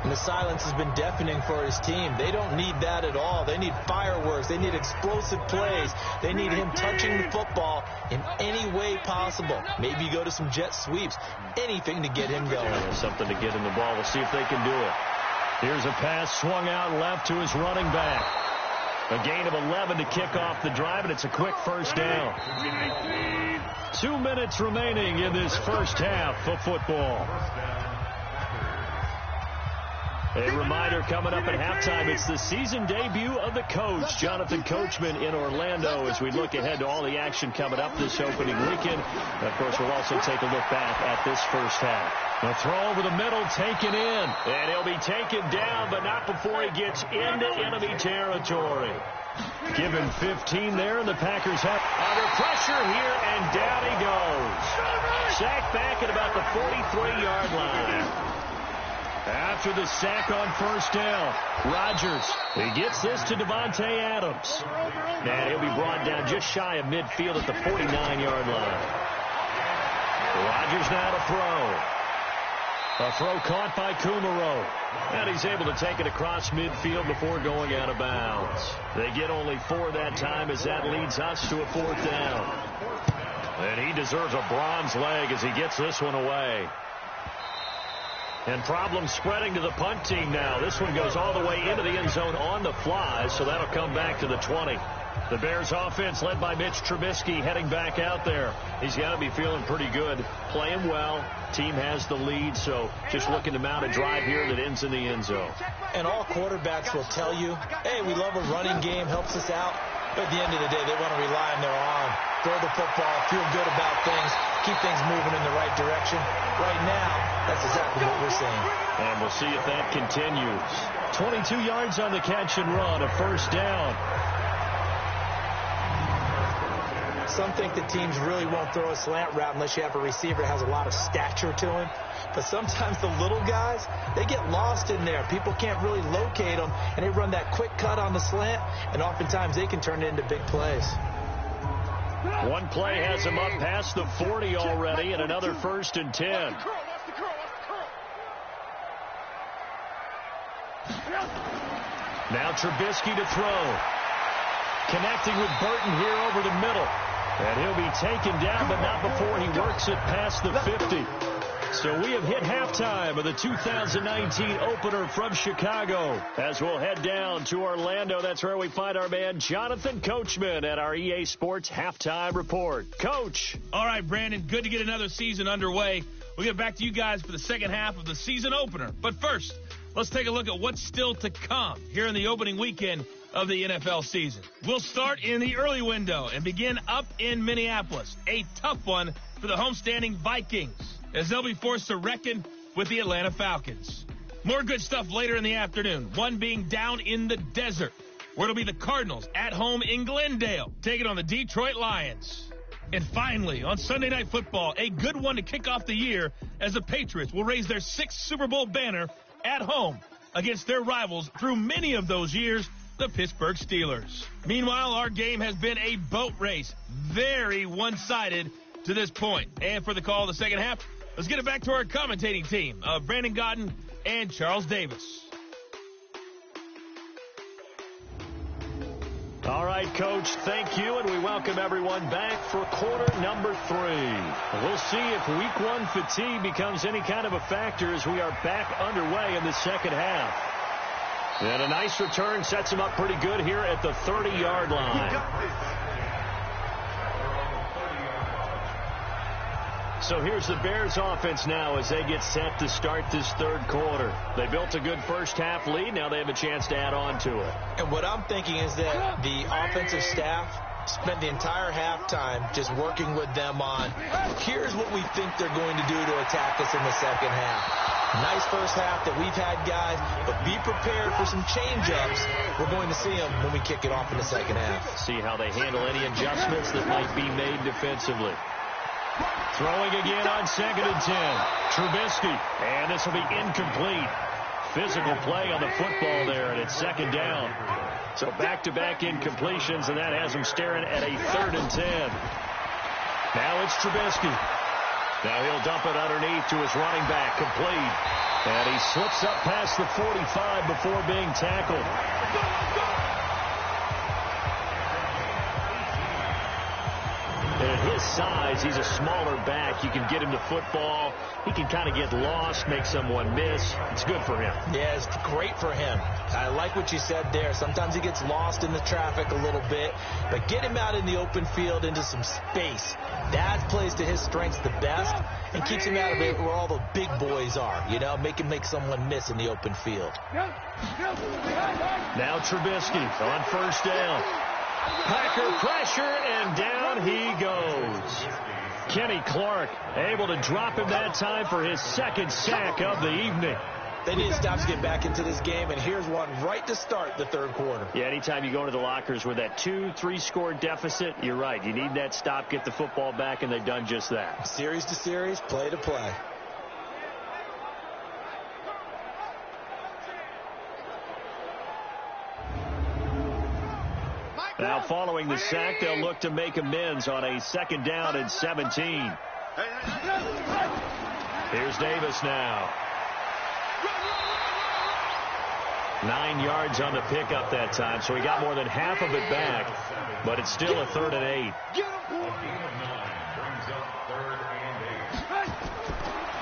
And the silence has been deafening for his team. They don't need that at all. They need fireworks. They need explosive plays. They need him touching the football in any way possible. Maybe you go to some jet sweeps. Anything to get him going. Something to get him the ball. We'll see if they can do it. Here's a pass swung out left to his running back. A gain of 11 to kick off the drive, and it's a quick first down. 2 minutes remaining in this first half of football. A reminder coming up at halftime, it's the season debut of the coach, Jonathan Coachman, in Orlando, as we look ahead to all the action coming up this opening weekend. And of course, we'll also take a look back at this first half. The throw over the middle, taken in, and he'll be taken down, but not before he gets into enemy territory. Given 15 there, and the Packers have under pressure here, and down he goes. Sacked back at about the 43-yard line. After the sack on first down, Rodgers, he gets this to Devontae Adams. And he'll be brought down just shy of midfield at the 49-yard line. Rodgers now to throw. A throw caught by Kumaro. And he's able to take it across midfield before going out of bounds. They get only 4 that time as that leads us to a 4th down. And he deserves a bronze leg as he gets this one away. And problems spreading to the punt team now. This one goes all the way into the end zone on the fly, so that'll come back to the 20. The Bears offense led by Mitch Trubisky heading back out there. He's got to be feeling pretty good, playing well. Team has the lead, so just looking to mount a drive here that ends in the end zone. And all quarterbacks will tell you, hey, we love a running game, helps us out. But at the end of the day, they want to rely on their arm. Throw the football, feel good about things, keep things moving in the right direction. Right now, that's exactly what we're seeing. And we'll see if that continues. 22 yards on the catch and run, a first down. Some think that teams really won't throw a slant route unless you have a receiver that has a lot of stature to him. But sometimes the little guys, they get lost in there. People can't really locate them, and they run that quick cut on the slant, and oftentimes they can turn it into big plays. One play has him up past the 40 already, and another 1st and 10. Now Trubisky to throw. Connecting with Burton here over the middle. And he'll be taken down, but not before he works it past the 50. So we have hit halftime of the 2019 opener from Chicago. As we'll head down to Orlando, that's where we find our man Jonathan Coachman at our EA Sports Halftime Report. Coach. All right, Brandon, good to get another season underway. We'll get back to you guys for the second half of the season opener. But first, let's take a look at what's still to come here in the opening weekend of the NFL season. We'll start in the early window and begin up in Minneapolis. A tough one for the homestanding Vikings, as they'll be forced to reckon with the Atlanta Falcons. More good stuff later in the afternoon, one being down in the desert, where it'll be the Cardinals at home in Glendale, taking on the Detroit Lions. And finally, on Sunday Night Football, a good one to kick off the year, as the Patriots will raise their 6th Super Bowl banner at home against their rivals through many of those years, the Pittsburgh Steelers. Meanwhile, our game has been a boat race, very one-sided to this point. And for the call of the second half, let's get it back to our commentating team of Brandon Godden and Charles Davis. All right, Coach, thank you, and we welcome everyone back for quarter number 3. We'll see if week 1 fatigue becomes any kind of a factor as we are back underway in the second half. And a nice return sets him up pretty good here at the 30-yard line. So here's the Bears offense now as they get set to start this third quarter. They built a good first half lead. Now they have a chance to add on to it. And what I'm thinking is that the offensive staff spent the entire halftime just working with them on, here's what we think they're going to do to attack us in the second half. Nice first half that we've had, guys, but be prepared for some change-ups. We're going to see them when we kick it off in the second half. See how they handle any adjustments that might be made defensively. Throwing again on 2nd and 10. Trubisky, and this will be incomplete. Physical play on the football there, and it's 2nd down. So back-to-back incompletions, and that has him staring at a 3rd and 10. Now it's Trubisky. Now he'll dump it underneath to his running back, complete. And he slips up past the 45 before being tackled. And his size. He's a smaller back. You can get him to football. He can kind of get lost, make someone miss. It's good for him. Yeah, it's great for him. I like what you said there. Sometimes he gets lost in the traffic a little bit, but get him out in the open field into some space. That plays to his strengths the best and keeps him out of it where all the big boys are. You know, make someone miss in the open field. Now Trubisky on first down. Packer pressure, and down he goes. Kenny Clark able to drop him that time for his second sack of the evening. They need to stop to get back into this game, and here's one right to start the third quarter. Yeah, anytime you go into the lockers with that 2-3 score deficit, you're right. You need that stop, get the football back, and they've done just that. Series to series, play to play. Now, following the sack, they'll look to make amends on a 2nd down and 17. Here's Davis now. 9 yards on the pickup that time, so he got more than half of it back, but it's still a 3rd and 8.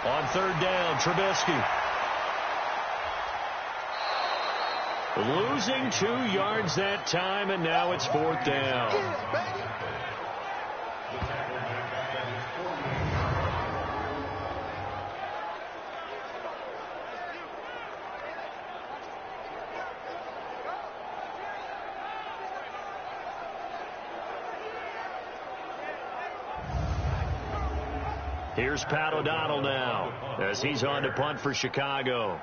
On 3rd down, Trubisky. Losing 2 yards that time, and now it's 4th down. Here's Pat O'Donnell now as he's on to punt for Chicago.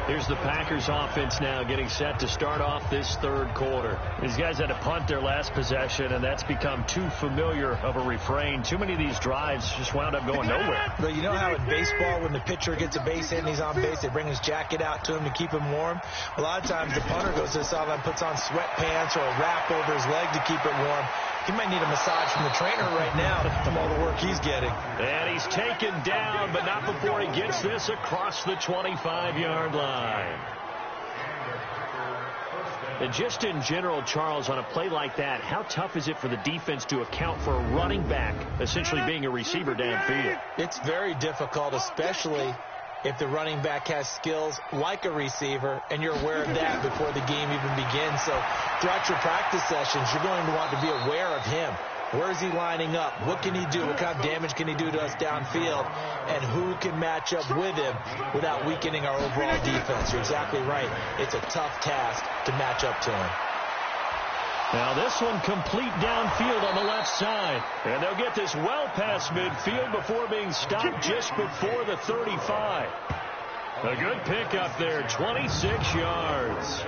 Here's the Packers offense now getting set to start off this third quarter. These guys had to punt their last possession, and that's become too familiar of a refrain. Too many of these drives just wound up going nowhere. But you know how in baseball, when the pitcher gets a base hit and he's on base, they bring his jacket out to him to keep him warm? A lot of times the punter goes to the sideline, puts on sweatpants or a wrap over his leg to keep it warm. He might need a massage from the trainer right now from all the work he's getting. And he's taken down, but not before he gets this across the 25-yard line. And just in general, Charles, on a play like that, how tough is it for the defense to account for a running back essentially being a receiver downfield? It's very difficult, especially if the running back has skills like a receiver, and you're aware of that before the game even begins. So throughout your practice sessions, you're going to want to be aware of him. Where is he lining up? What can he do? What kind of damage can he do to us downfield? And who can match up with him without weakening our overall defense? You're exactly right. It's a tough task to match up to him. Now this one complete downfield on the left side. And they'll get this well past midfield before being stopped just before the 35. A good pickup there, 26 yards.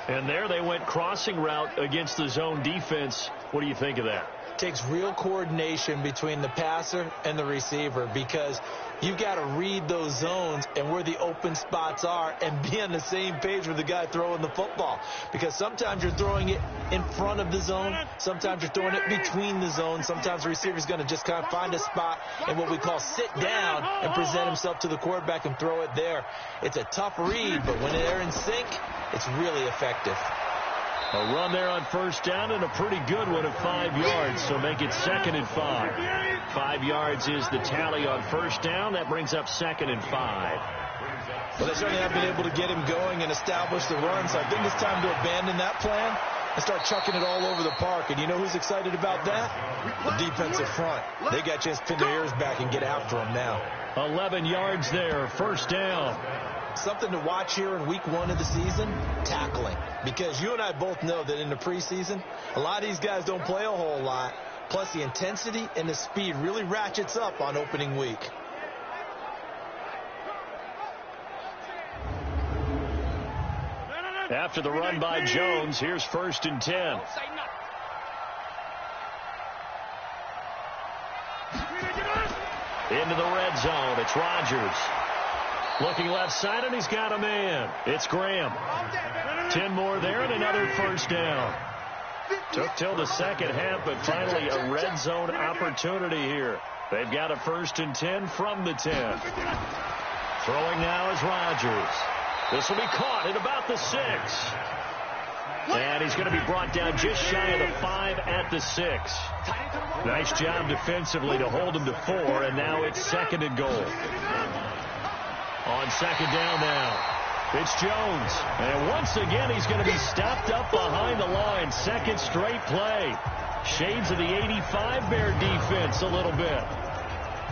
And there they went crossing route against the zone defense. What do you think of that? It takes real coordination between the passer and the receiver, because you've got to read those zones and where the open spots are and be on the same page with the guy throwing the football. Because sometimes you're throwing it in front of the zone. Sometimes you're throwing it between the zones. Sometimes the receiver's going to just kind of find a spot and what we call sit down and present himself to the quarterback and throw it there. It's a tough read, but when they're in sync, it's really effective. A run there on first down, and a pretty good one of 5 yards, so make it 2nd and 5. 5 yards is the tally on first down. That brings up 2nd and 5. Well, they certainly have been able to get him going and establish the run, so I think it's time to abandon that plan and start chucking it all over the park. And you know who's excited about that? The defensive front. They got a chance to pin their ears back and get after him now. 11 yards there, first down. Something to watch here in week 1 of the season, tackling. Because you and I both know that in the preseason, a lot of these guys don't play a whole lot. Plus, the intensity and the speed really ratchets up on opening week. After the run by Jones, here's 1st and 10. Into the red zone, it's Rodgers. Looking left side, and he's got a man. It's Graham. 10 more there, and another first down. Took till the second half, but finally a red zone opportunity here. They've got a 1st and 10 from the 10. Throwing now is Rodgers. This will be caught at about the 6. And he's going to be brought down just shy of the 5 at the 6. Nice job defensively to hold him to 4, and now it's 2nd and goal. On 2nd down now. It's Jones. And once again, he's going to be stopped up behind the line. 2nd straight play. Shades of the 85 Bear defense a little bit.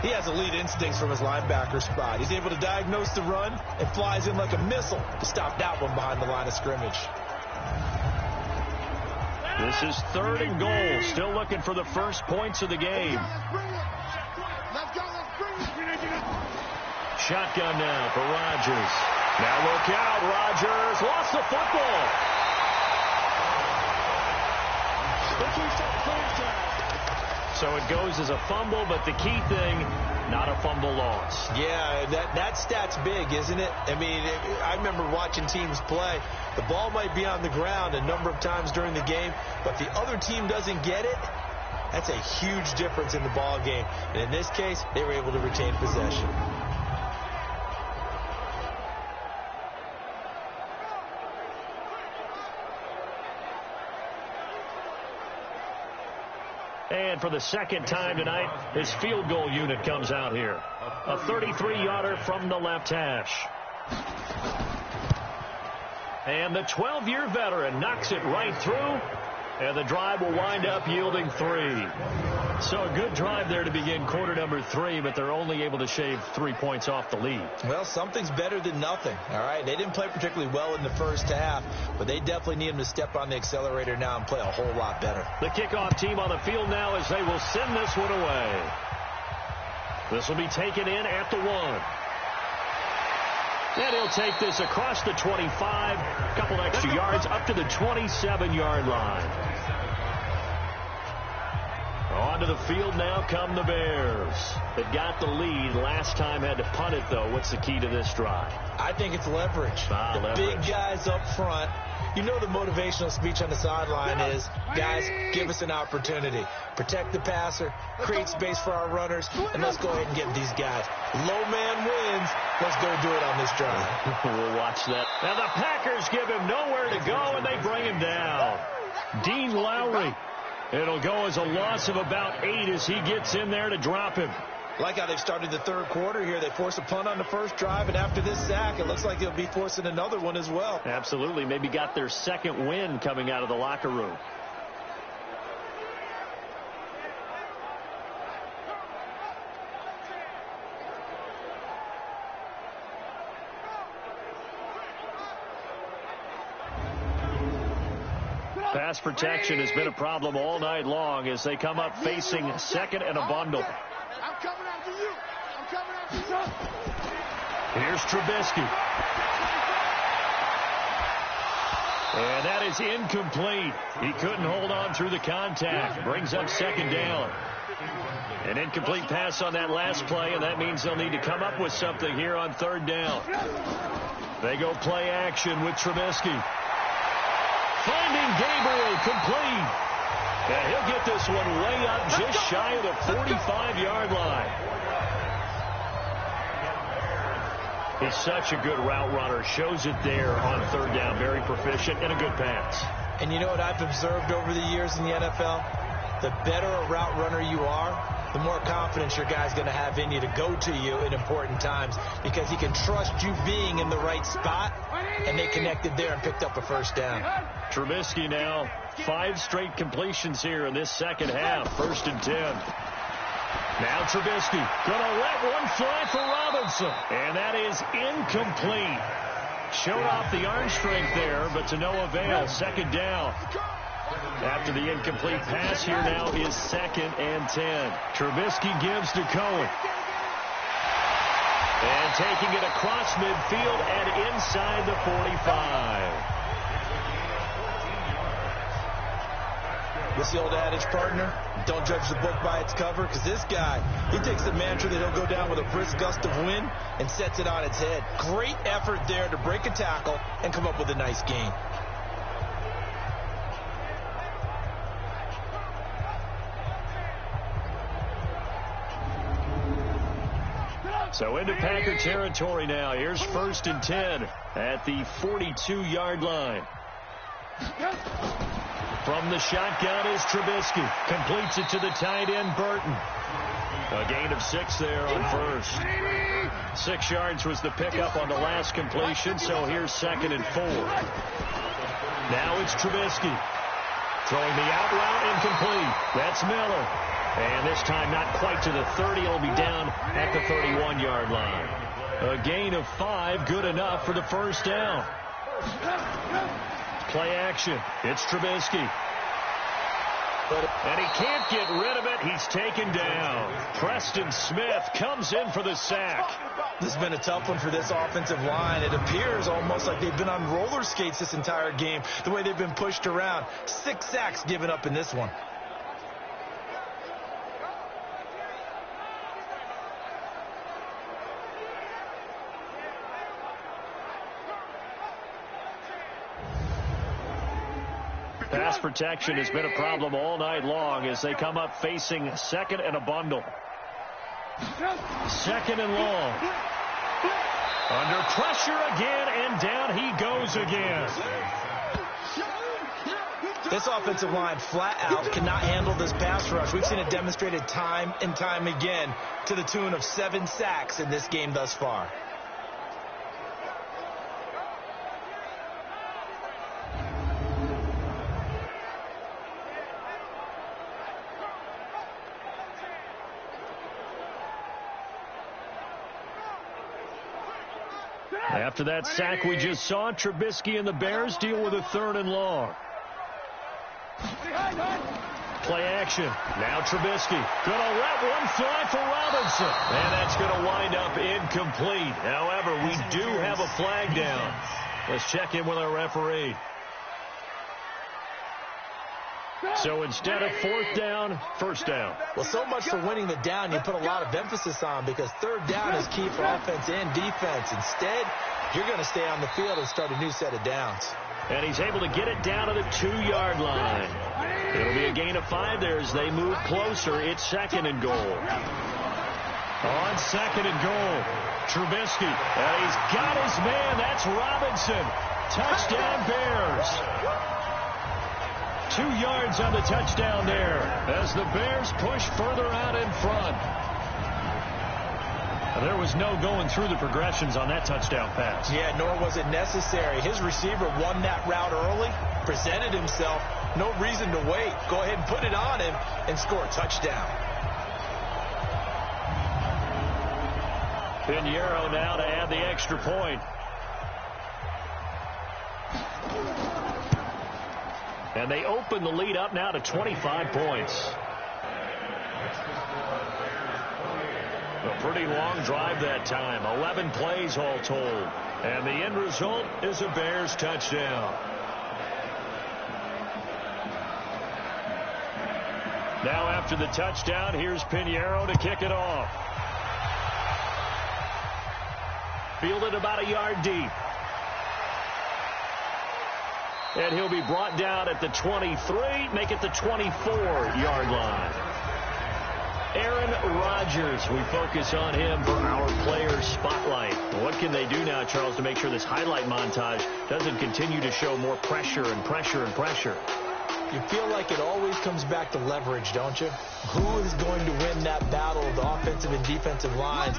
He has elite instincts from his linebacker spot. He's able to diagnose the run and flies in like a missile to stop that one behind the line of scrimmage. This is 3rd and goal. Still looking for the first points of the game. Shotgun now for Rodgers. Now look out. Rodgers lost the football. So it goes as a fumble, but the key thing, not a fumble loss. Yeah, that stat's big, isn't it? I mean, I remember watching teams play. The ball might be on the ground a number of times during the game, but if the other team doesn't get it, that's a huge difference in the ball game. And in this case, they were able to retain possession. And for the 2nd time tonight, his field goal unit comes out here. A 33-yarder from the left hash. And the 12-year veteran knocks it right through. And the drive will wind up yielding 3. So a good drive there to begin quarter number 3, but they're only able to shave 3 points off the lead. Well, something's better than nothing, all right? They didn't play particularly well in the first half, but they definitely need them to step on the accelerator now and play a whole lot better. The kickoff team on the field now as they will send this one away. This will be taken in at the 1. And he'll take this across the 25, a couple extra yards up to the 27-yard line. Onto the field now come the Bears. They've got the lead. Last time had to punt it, though. What's the key to this drive? I think it's leverage. The big guys up front. You know the motivational speech on the sideline is, guys, give us an opportunity. Protect the passer, create space for our runners, and let's go ahead and get these guys. Low man wins. Let's go do it on this drive. We'll watch that. And the Packers give him nowhere to go, and they bring him down. Dean Lowry. It'll go as a loss of about 8 as he gets in there to drop him. Like how they've started the 3rd quarter here. They force a punt on the first drive, and after this sack, it looks like they'll be forcing another one as well. Absolutely. Maybe got their 2nd win coming out of the locker room. Pass protection has been a problem all night long as they come up facing 2nd and a bundle. I'm coming after you. I'm coming after you. Here's Trubisky. And that is incomplete. He couldn't hold on through the contact. Brings up 2nd down. An incomplete pass on that last play, and that means they'll need to come up with something here on 3rd down. They go play action with Trubisky. Finding Gabriel complete. And he'll get this one way up just shy of the 45-yard line. He's such a good route runner. Shows it there on 3rd down. Very proficient and a good pass. And you know what I've observed over the years in the NFL? The better a route runner you are, the more confidence your guy's going to have in you to go to you in important times because he can trust you being in the right spot, and they connected there and picked up a 1st down. Trubisky now 5 straight completions here in this 2nd half. 1st and 10. Now Trubisky going to let one fly for Robinson, and that is incomplete. Showed off the arm strength there, but to no avail. 2nd down. After the incomplete pass, here now is 2nd and 10. Trubisky gives to Cohen. And taking it across midfield and inside the 45. What's the old adage, partner? Don't judge the book by its cover, because this guy, he takes the mantra that he'll go down with a brisk gust of wind and sets it on its head. Great effort there to break a tackle and come up with a nice gain. So into Packer territory now. Here's 1st and 10 at the 42-yard line. From the shotgun is Trubisky. Completes it to the tight end, Burton. A gain of 6 there on 1st. 6 yards was the pickup on the last completion, so here's 2nd and 4. Now it's Trubisky. Throwing the out route, incomplete. That's Miller. And this time not quite to the 30. It'll be down at the 31-yard line. A gain of 5, good enough for the 1st down. Play action. It's Trubisky. And he can't get rid of it. He's taken down. Preston Smith comes in for the sack. This has been a tough one for this offensive line. It appears almost like they've been on roller skates this entire game, the way they've been pushed around. 6 sacks given up in this one. Pass protection has been a problem all night long as they come up facing 2nd and a bundle. 2nd and long. Under pressure again, and down he goes again. This offensive line flat out cannot handle this pass rush. We've seen it demonstrated time and time again to the tune of 7 sacks in this game thus far. After that sack we just saw, Trubisky and the Bears deal with a 3rd and long. Play action. Now Trubisky. Gonna let one fly for Robinson. And that's gonna wind up incomplete. However, we do have a flag down. Let's check in with our referee. So instead of 4th down, 1st down. Well, so much for winning the down you put a lot of emphasis on, because 3rd down is key for offense and defense. Instead, you're going to stay on the field and start a new set of downs. And he's able to get it down to the 2-yard line. It'll be a gain of 5 there as they move closer. It's 2nd and goal. On 2nd and goal, Trubisky. And he's got his man. That's Robinson. Touchdown, Bears. 2 yards on the touchdown there as the Bears push further out in front. There was no going through the progressions on that touchdown pass. Yeah, nor was it necessary. His receiver won that route early, presented himself. No reason to wait. Go ahead and put it on him and score a touchdown. Pinheiro now to add the extra point. And they open the lead up now to 25 points. A pretty long drive that time. 11 plays all told. And the end result is a Bears touchdown. Now after the touchdown, here's Pinheiro to kick it off. Fielded about a yard deep. And he'll be brought down at the 23, make it the 24-yard line. Aaron Rodgers, we focus on him for our Players Spotlight. What can they do now, Charles, to make sure this highlight montage doesn't continue to show more pressure and pressure and pressure? You feel like it always comes back to leverage, don't you? Who is going to win that battle of the offensive and defensive lines?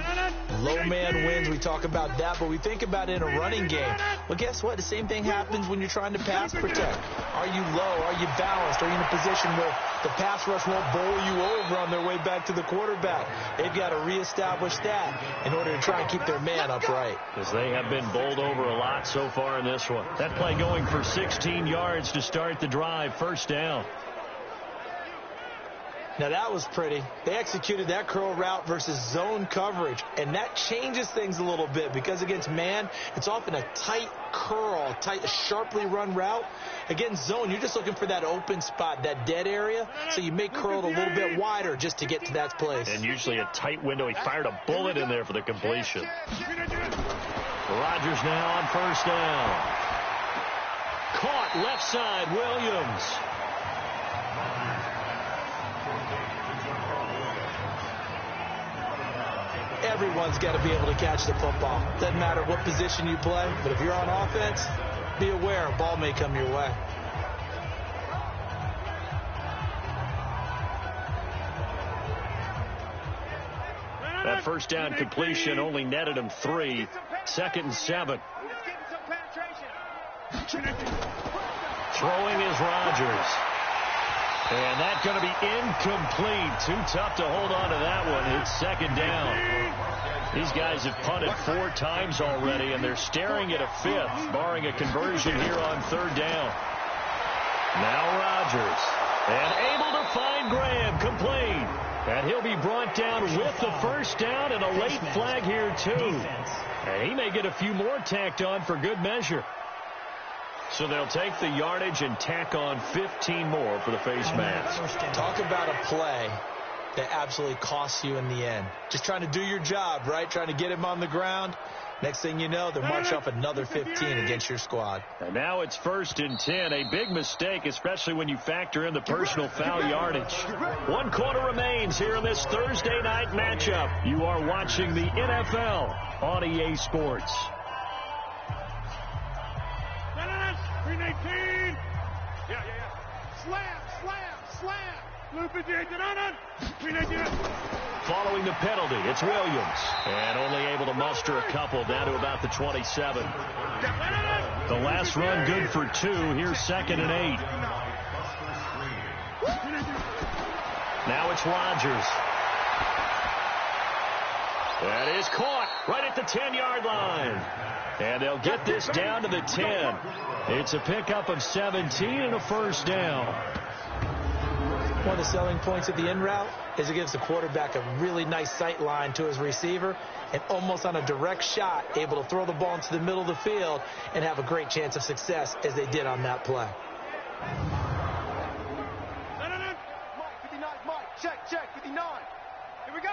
Low man wins. We talk about that, but we think about it in a running game. Well, guess what? The same thing happens when you're trying to pass protect. Are you low? Are you balanced? Are you in a position where the pass rush won't bowl you over on their way back to the quarterback? They've got to reestablish that in order to try and keep their man upright. Because they have been bowled over a lot so far in this one. That play going for 16 yards to start the drive. 1st down. Now that was pretty. They executed that curl route versus zone coverage, and that changes things a little bit because against man, it's often a tight curl, tight, sharply run route. Against zone, you're just looking for that open spot, that dead area, so you make curl it a little bit wider just to get to that place. And usually a tight window. He fired a bullet in there for the completion. Rodgers now on 1st down. Caught left side, Williams. Everyone's got to be able to catch the football. Doesn't matter what position you play, but if you're on offense, be aware a ball may come your way. That first down completion only netted him 3. 2nd and 7. Throwing is Rodgers. And that's going to be incomplete. Too tough to hold on to that one. It's 2nd down. These guys have punted 4 times already, and they're staring at a 5th, barring a conversion here on 3rd down. Now Rodgers. And able to find Graham, complete. And he'll be brought down with the first down and a late flag here, too. And he may get a few more tacked on for good measure. So they'll take the yardage and tack on 15 more for the face mask. Talk about a play that absolutely costs you in the end. Just trying to do your job, right? Trying to get him on the ground. Next thing you know, they'll march off another 15 against your squad. And now it's 1st and 10. A big mistake, especially when you factor in the personal foul yardage. 1 quarter remains here in this Thursday night matchup. You are watching the NFL on EA Sports. 319. Yeah. Slam. Loop it in. 319. Following the penalty, it's Williams. And only able to muster a couple down to about the 27. The last run good for 2. Here's 2nd and 8. Now it's Rodgers. That is caught right at the 10-yard line. And they'll get this down to the 10. It's a pickup of 17 and a first down. One of the selling points of the in route is it gives the quarterback a really nice sight line to his receiver, and almost on a direct shot, able to throw the ball into the middle of the field and have a great chance of success as they did on that play. Mike, 59, Mike, check, 59. Here we go.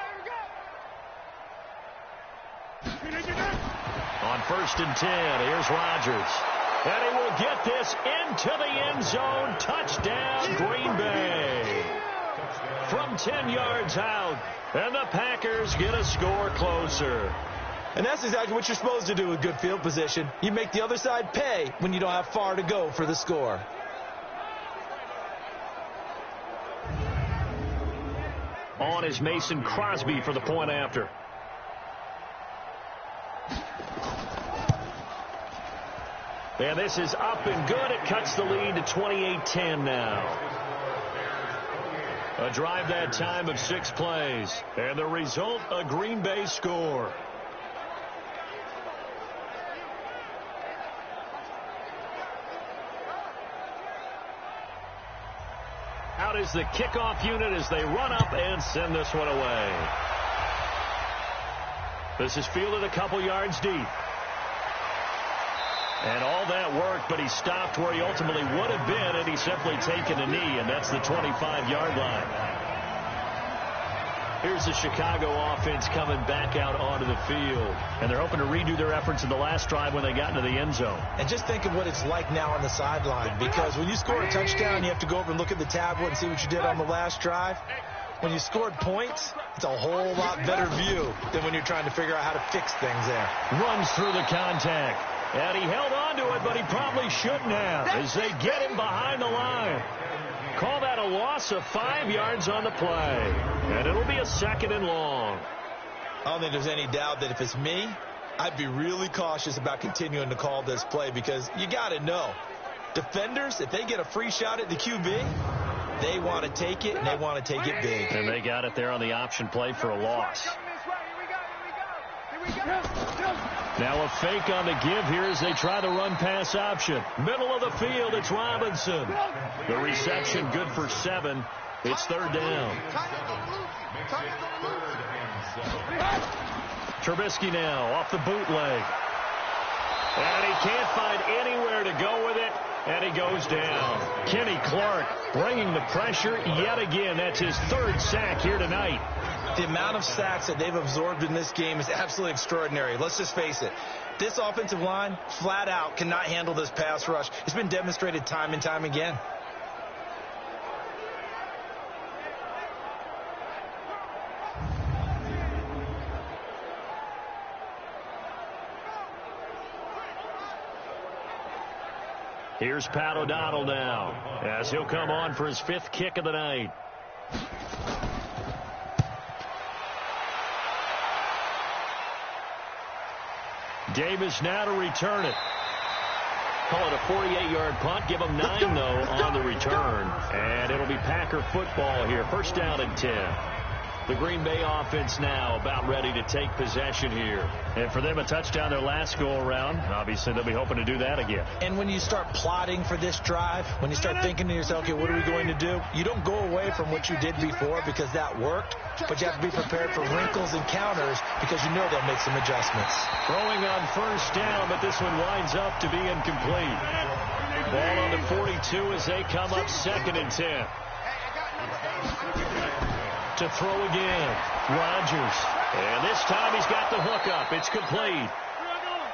On 1st and 10, here's Rodgers. And he will get this into the end zone. Touchdown, Green Bay. From 10 yards out, and the Packers get a score closer. And that's exactly what you're supposed to do with good field position. You make the other side pay when you don't have far to go for the score. On is Mason Crosby for the point after. And this is up and good. It cuts the lead to 28-10 now. A drive that time of 6 plays. And the result, a Green Bay score. Out is the kickoff unit as they run up and send this one away. This is fielded a couple yards deep. And all that worked, but he stopped where he ultimately would have been, and he's simply taken a knee, and that's the 25-yard line. Here's the Chicago offense coming back out onto the field. And they're hoping to redo their efforts in the last drive when they got into the end zone. And just think of what it's like now on the sideline, because when you score a touchdown, you have to go over and look at the tablet and see what you did on the last drive. When you scored points, it's a whole lot better view than when you're trying to figure out how to fix things there. Runs through the contact. And he held on to it, but he probably shouldn't have as they get him behind the line. Call that a loss of 5 yards on the play. And it'll be a 2nd and long. I don't think there's any doubt that if it's me, I'd be really cautious about continuing to call this play, because you got to know, defenders, if they get a free shot at the QB, they want to take it, and they want to take it big. And they got it there on the option play for a loss. Now a fake on the give here as they try the run-pass option. Middle of the field, it's Robinson. The reception good for 7. It's 3rd down. Trubisky now off the bootleg. And he can't find anywhere to go with it. And he goes down. Kenny Clark bringing the pressure yet again. That's his 3rd sack here tonight. The amount of sacks that they've absorbed in this game is absolutely extraordinary. Let's just face it. This offensive line, flat out, cannot handle this pass rush. It's been demonstrated time and time again. Here's Pat O'Donnell now, as he'll come on for his 5th kick of the night. Davis now to return it. Call it a 48-yard punt. Give them 9, though, on the return. And it'll be Packer football here. First down and 10. The Green Bay offense now about ready to take possession here. And for them, a touchdown their last go-around. Obviously, they'll be hoping to do that again. And when you start plotting for this drive, when you start thinking to yourself, okay, what are we going to do? You don't go away from what you did before because that worked, but you have to be prepared for wrinkles and counters because you know they'll make some adjustments. Throwing on first down, but this one winds up to be incomplete. Ball on the 42 as they come up 2nd and 10. To throw again, Rodgers. And this time he's got the hook up. It's complete.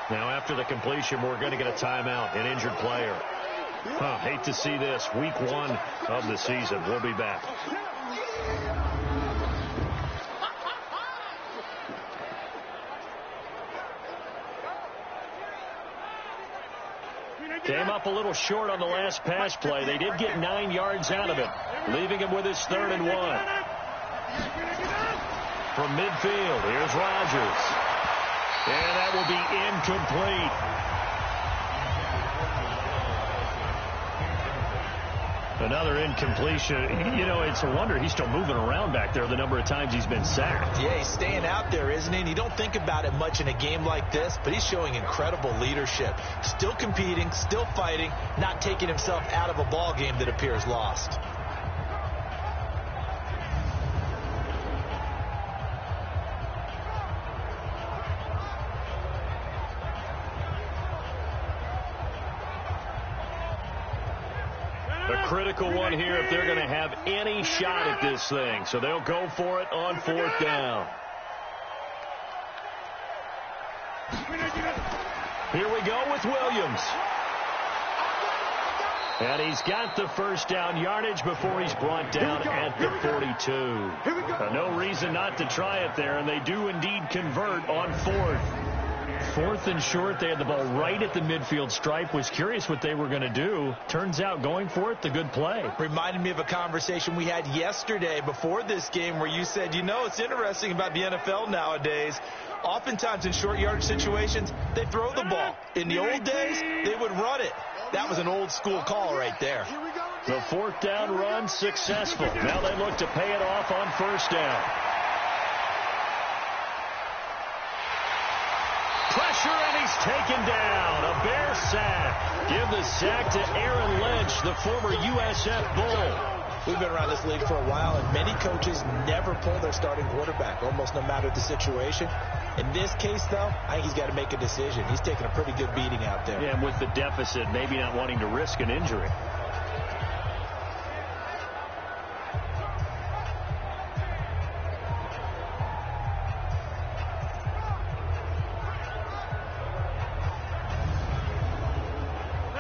Now after the completion, we're going to get a timeout, an injured player. Hate to see this. Week 1 of the season. We'll be back. Came up a little short on the last pass play. They did get 9 yards out of it, leaving him with his 3rd and 1. From midfield, here's Rodgers. And that will be incomplete. Another incompletion. You know, it's a wonder he's still moving around back there the number of times he's been sacked. Yeah, he's staying out there, isn't he? And you don't think about it much in a game like this, but he's showing incredible leadership. Still competing, still fighting, not taking himself out of a ball game that appears lost. A critical one here if they're going to have any shot at this thing. So they'll go for it on 4th down. Here we go with Williams. And he's got the first down yardage before he's brought down at the 42. No reason not to try it there, and they do indeed convert on 4th. 4th and short, they had the ball right at the midfield stripe. Was curious what they were going to do. Turns out going for it, the good play. Reminded me of a conversation we had yesterday before this game where you said, you know, it's interesting about the NFL nowadays. Oftentimes in short yardage situations, they throw the ball. In the old days, they would run it. That was an old school call right there. The 4th down run successful. Now they look to pay it off on first down. Pressure, and he's taken down. A Bear sack. Give the sack to Aaron Lynch, the former USF Bull. We've been around this league for a while, and many coaches never pull their starting quarterback, almost no matter the situation. In this case, though, I think he's got to make a decision. He's taking a pretty good beating out there. Yeah, and with the deficit, maybe not wanting to risk an injury.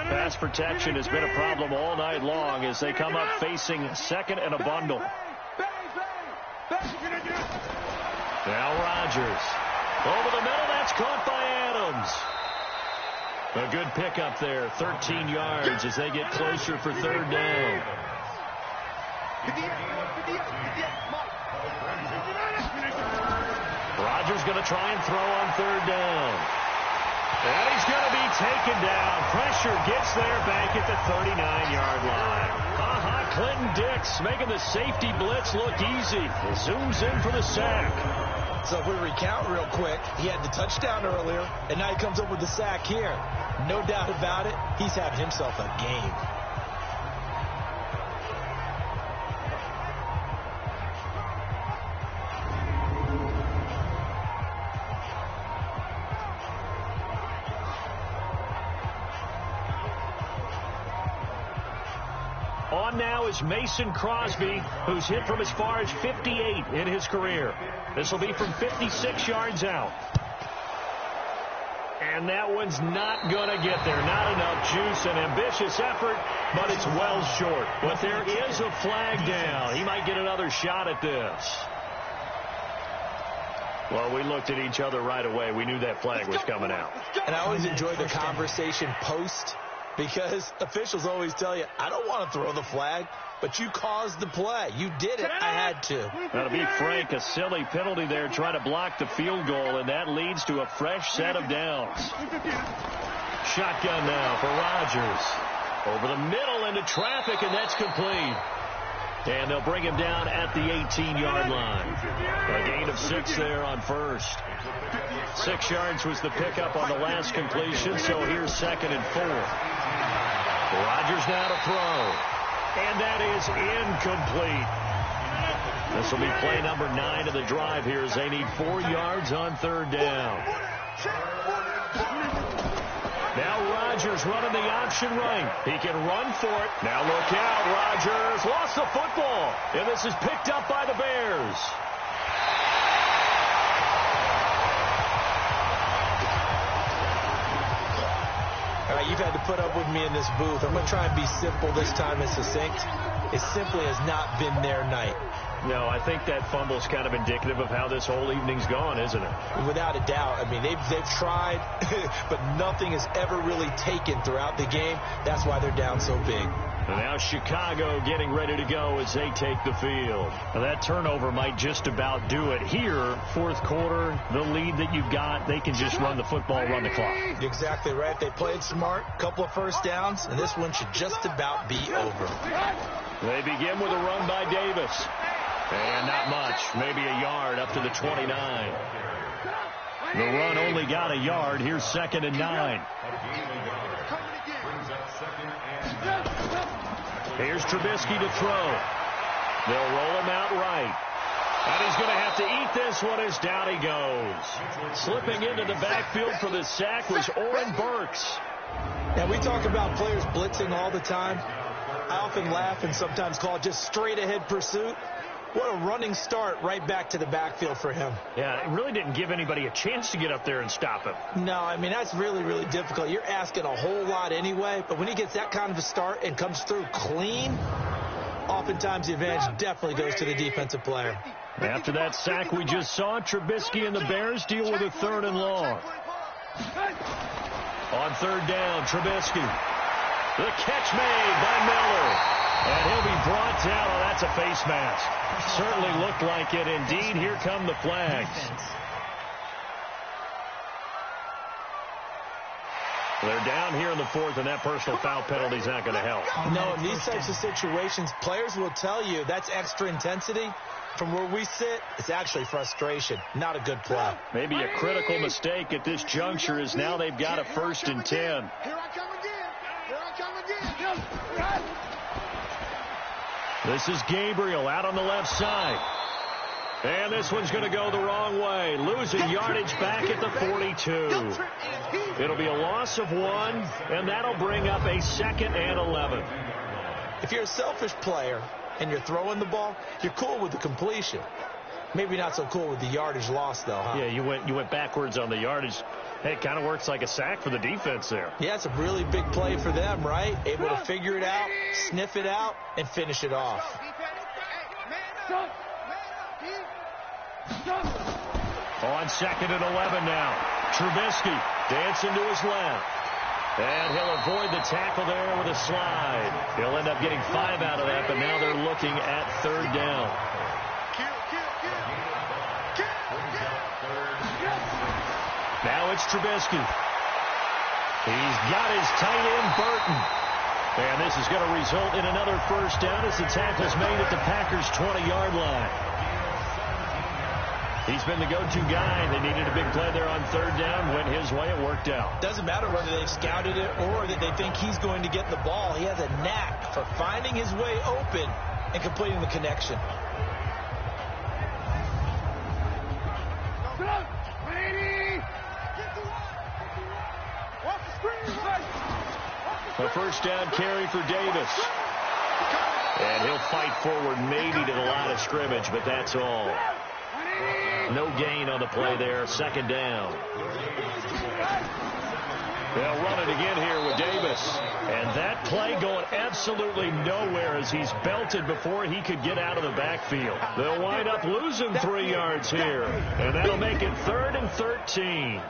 Pass protection has been a problem all night long as they come up facing 2nd and a bundle. Now Rodgers. Over the middle, that's caught by Adams. A good pickup there, 13 yards as they get closer for 3rd down. Rodgers going to try and throw on 3rd down. And he's going to be taken down. Pressure gets there back at the 39-yard line. Clinton Dix making the safety blitz look easy. Zooms in for the sack. So if we recount real quick, he had the touchdown earlier, and now he comes up with the sack here. No doubt about it, he's having himself a game. On now is Mason Crosby, who's hit from as far as 58 in his career. This will be from 56 yards out. And that one's not going to get there. Not enough juice. An ambitious effort, but it's well short. But there is a flag down. He might get another shot at this. Well, we looked at each other right away. We knew that flag was coming out. And I always enjoy the conversation post Because officials always tell you, I don't want to throw the flag, but you caused the play. You did it. I had to. Now, to be frank, a silly penalty there trying to block the field goal, and that leads to a fresh set of downs. Shotgun now for Rodgers. Over the middle into traffic, and that's complete. And they'll bring him down at the 18-yard line. A gain of 6 there on first. 6 yards was the pickup on the last completion, so here's 2nd and 4. Rodgers now to throw. And that is incomplete. This will be play number 9 of the drive here as they need 4 yards on 3rd down. Now Rodgers running the option right. He can run for it. Now look out. Rodgers lost the football. And this is picked up by the Bears. All right, you've had to put up with me in this booth. I'm going to try and be simple this time and succinct. It simply has not been their night. No, I think that fumble's kind of indicative of how this whole evening's gone, isn't it? Without a doubt. I mean, they've tried, but nothing has ever really taken throughout the game. That's why they're down so big. And now Chicago getting ready to go as they take the field. Now that turnover might just about do it. Here, 4th quarter, the lead that you've got, they can just run the football, run the clock. Exactly right. They played smart, couple of first downs, and this one should just about be over. They begin with a run by Davis. And not much, maybe a yard up to the 29. The run only got a yard. Here's 2nd and 9. Here's Trubisky to throw. They'll roll him out right. And he's going to have to eat this one as down he goes. Slipping into the backfield for the sack was Oren Burks. Now, we talk about players blitzing all the time. I often laugh and sometimes call it just straight-ahead pursuit. What a running start right back to the backfield for him. Yeah, it really didn't give anybody a chance to get up there and stop him. No, I mean, that's really, really difficult. You're asking a whole lot anyway, but when he gets that kind of a start and comes through clean, oftentimes the advantage definitely goes to the defensive player. After that sack we just saw, Trubisky and the Bears deal with a 3rd and long. On 3rd down, Trubisky. The catch made by Miller. And he'll be brought down. Oh, that's a face mask. Certainly looked like it. Indeed, here come the flags. They're down here in the 4th, and that personal foul penalty is not going to help. No, in these types of situations, players will tell you that's extra intensity. From where we sit, it's actually frustration. Not a good play. Maybe a critical mistake at this juncture is now they've got a 1st and 10. Here I come again. Here I come again. This is Gabriel out on the left side. And this one's going to go the wrong way. Losing yardage back at the 42. It'll be a loss of 1, and that'll bring up a 2nd and 11. If you're a selfish player and you're throwing the ball, you're cool with the completion. Maybe not so cool with the yardage loss, though, huh? Yeah, you went backwards on the yardage. Hey, it kind of works like a sack for the defense there. Yeah, it's a really big play for them, right? Able to figure it out, sniff it out, and finish it off. On 2nd and 11 now. Trubisky dancing to his left. And he'll avoid the tackle there with a slide. He'll end up getting 5 out of that, but now they're looking at 3rd down. Now it's Trubisky. He's got his tight end, Burton. And this is going to result in another 1st down as the tackle's made at the Packers' 20-yard line. He's been the go-to guy. They needed a big play there on 3rd down. Went his way. It worked out. Doesn't matter whether they've scouted it or that they think he's going to get the ball. He has a knack for finding his way open and completing the connection. A 1st down carry for Davis. And he'll fight forward maybe to the line of scrimmage, but that's all. No gain on the play there. 2nd down. They'll run it again here with Davis. And that play going absolutely nowhere as he's belted before he could get out of the backfield. They'll wind up losing 3 yards here. And that'll make it 3rd and 13.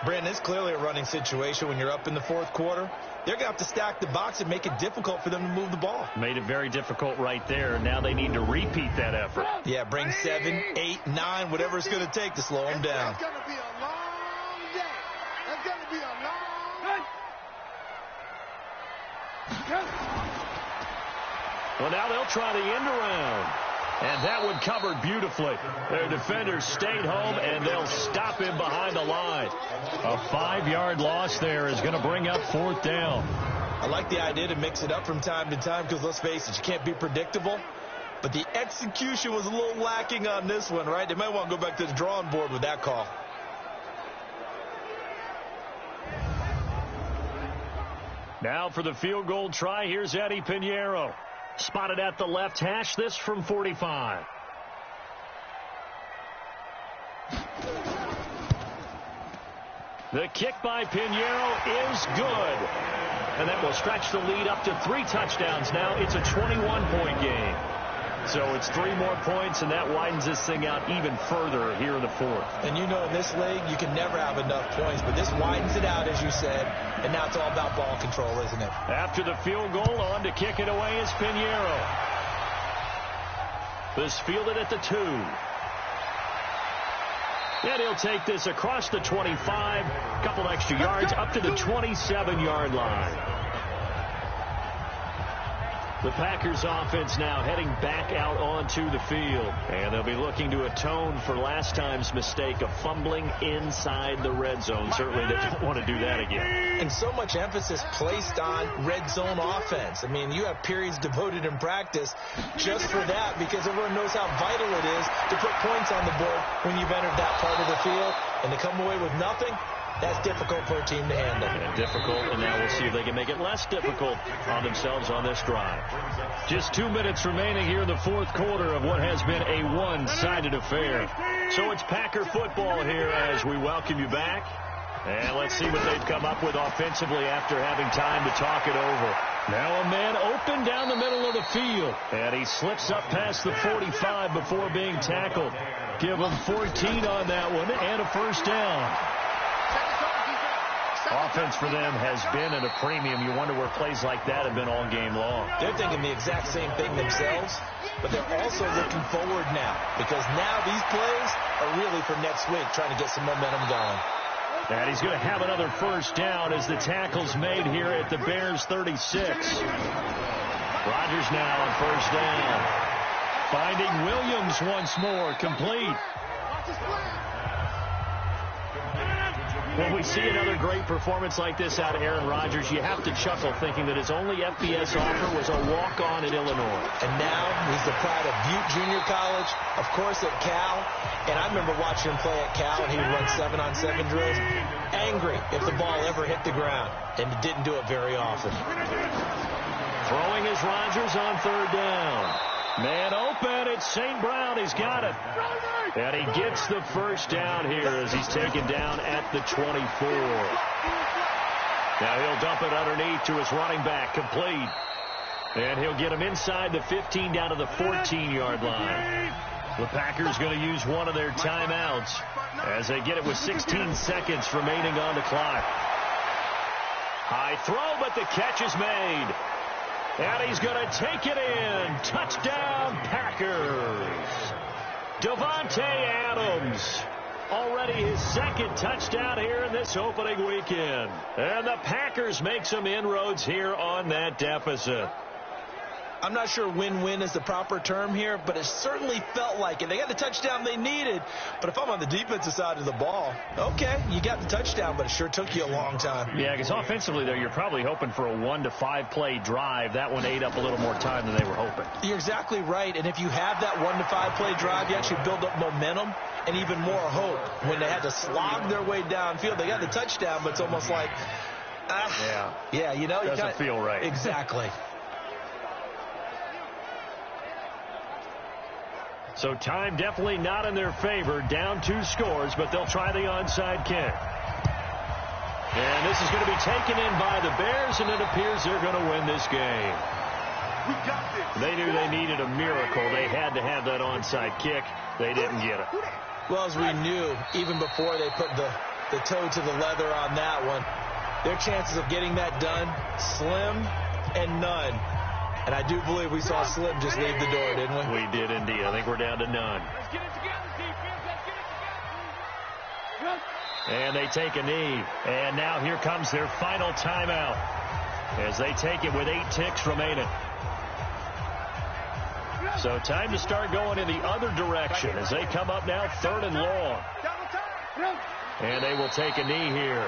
Brandon, it's clearly a running situation when you're up in the fourth quarter. They're going to have to stack the box and make it difficult for them to move the ball. Made it very difficult right there. Now they need to repeat that effort. Yeah, bring 7, 8, 9, whatever it's going to take to slow them down. It's going to be a long day. It's going to be a long Well, now they'll try the end around. And that one covered beautifully. Their defenders stayed home, and they'll stop him behind the line. A 5-yard loss there is going to bring up fourth down. I like the idea to mix it up from time to time because, let's face it, you can't be predictable. But the execution was a little lacking on this one, right? They might want to go back to the drawing board with that call. Now for the field goal try, here's Eddie Pinheiro. Spotted at the left hash, this from 45. The kick by Pinheiro is good. And that will stretch the lead up to 3 touchdowns now. It's a 21-point game. So it's 3 more points, and that widens this thing out even further here in the fourth. And you know in this league, you can never have enough points, but this widens it out, as you said, and now it's all about ball control, isn't it? After the field goal, on to kick it away is Pinheiro. This fielded at the 2. And he'll take this across the 25, couple extra yards, up to the 27-yard line. The Packers offense now heading back out onto the field. And they'll be looking to atone for last time's mistake of fumbling inside the red zone. Certainly they don't want to do that again. And so much emphasis placed on red zone offense. I mean, you have periods devoted in practice just for that because everyone knows how vital it is to put points on the board when you've entered that part of the field. And to come away with nothing, that's difficult for a team to handle. And difficult, and now we'll see if they can make it less difficult on themselves on this drive. Just 2 minutes remaining here in the fourth quarter of what has been a one-sided affair. So it's Packer football here as we welcome you back. And let's see what they've come up with offensively after having time to talk it over. Now a man open down the middle of the field. And he slips up past the 45 before being tackled. Give him 14 on that one and a first down. Offense for them has been at a premium. You wonder where plays like that have been all game long. They're thinking the exact same thing themselves, but they're also looking forward now because now these plays are really for next week, trying to get some momentum going. And he's going to have another first down as the tackle's made here at the Bears 36. Rodgers now on first down. Finding Williams once more, complete. When we see another great performance like this out of Aaron Rodgers, you have to chuckle thinking that his only FBS offer was a walk-on at Illinois. And now he's the pride of Butte Junior College, of course at Cal. And I remember watching him play at Cal, and he would run 7-on-7 drills. Angry if the ball ever hit the ground, and it didn't do it very often. Throwing is Rodgers on third down. Man open, it's St. Brown, he's got it. And he gets the first down here as he's taken down at the 24. Now he'll dump it underneath to his running back, complete. And he'll get him inside the 15 down to the 14-yard line. The Packers going to use one of their timeouts as they get it with 16 seconds remaining on the clock. High throw, but the catch is made. And he's going to take it in. Touchdown, Packers. Davante Adams. Already his second touchdown here in this opening weekend. And the Packers make some inroads here on that deficit. I'm not sure win-win is the proper term here, but it certainly felt like it. They got the touchdown they needed, but if I'm on the defensive side of the ball, okay, you got the touchdown, but it sure took you a long time. Yeah, because offensively, though, you're probably hoping for a 1 to 5 play drive. That one ate up a little more time than they were hoping. You're exactly right, and if you have that 1 to 5 play drive, you actually build up momentum and even more hope. When they had to slog their way downfield, they got the touchdown, but it's almost like, yeah, you know, doesn't feel right. Exactly. So time definitely not in their favor. Down 2 scores, but they'll try the onside kick. And this is going to be taken in by the Bears, and it appears they're going to win this game. They knew they needed a miracle. They had to have that onside kick. They didn't get it. Well, as we knew, even before they put the the toe to the leather on that one. Their chances of getting that done, slim and none. And I do believe we saw Slim just leave the door, didn't we? We did indeed. I think we're down to none. Let's get it together, defense. Let's get it together. And they take a knee. And now here comes their final timeout as they take it with 8 ticks remaining. So time to start going in the other direction as they come up now 3rd and long. And they will take a knee here.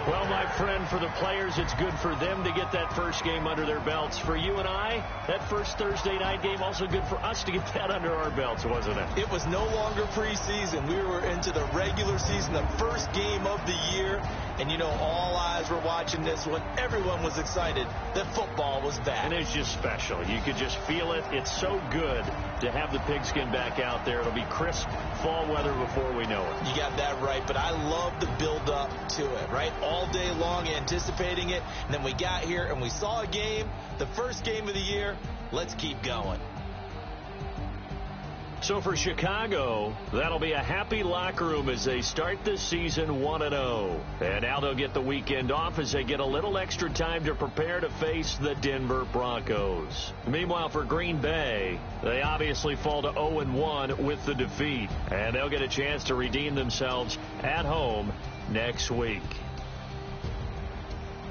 Well, my friend, for the players, it's good for them to get that first game under their belts. For you and I, that first Thursday night game, also good for us to get that under our belts, wasn't it? It was no longer preseason. We were into the regular season, the first game of the year. And, you know, all eyes were watching this one. Everyone was excited that football was back. And it's just special. You could just feel it. It's so good to have the pigskin back out there. It'll be crisp fall weather before we know it. You got that right, but I love the build-up to it, right? All day long anticipating it, and then we got here and we saw a game, the first game of the year. Let's keep going. So for Chicago, that'll be a happy locker room as they start this season 1-0. And now they'll get the weekend off as they get a little extra time to prepare to face the Denver Broncos. Meanwhile, for Green Bay, they obviously fall to 0-1 with the defeat. And they'll get a chance to redeem themselves at home next week.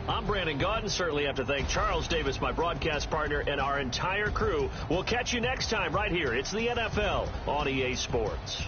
I'm Brandon Gaudin. Certainly have to thank Charles Davis, my broadcast partner, and our entire crew. We'll catch you next time right here. It's the NFL on EA Sports.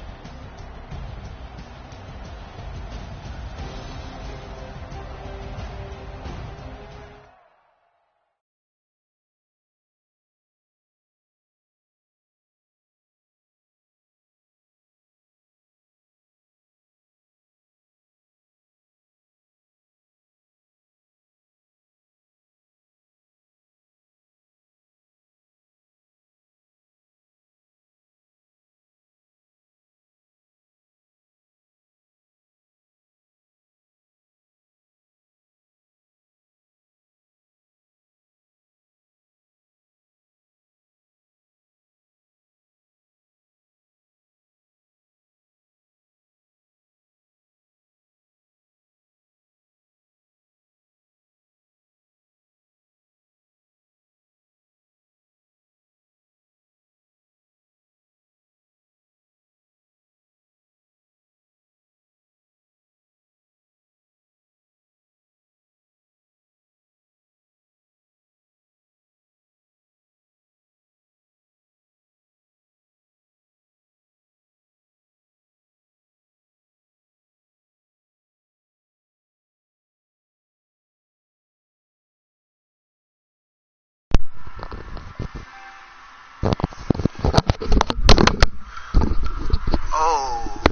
Oh,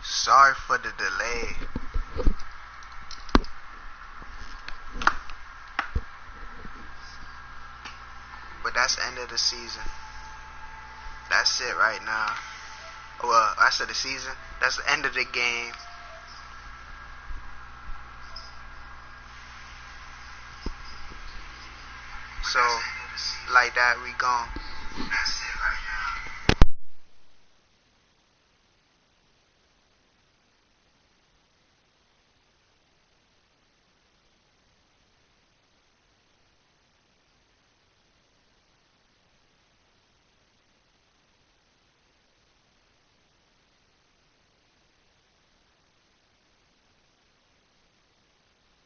sorry for the delay. But that's the end of the season. That's it right now. Well, I said the season. That's the end of the game. So, like that, we gone.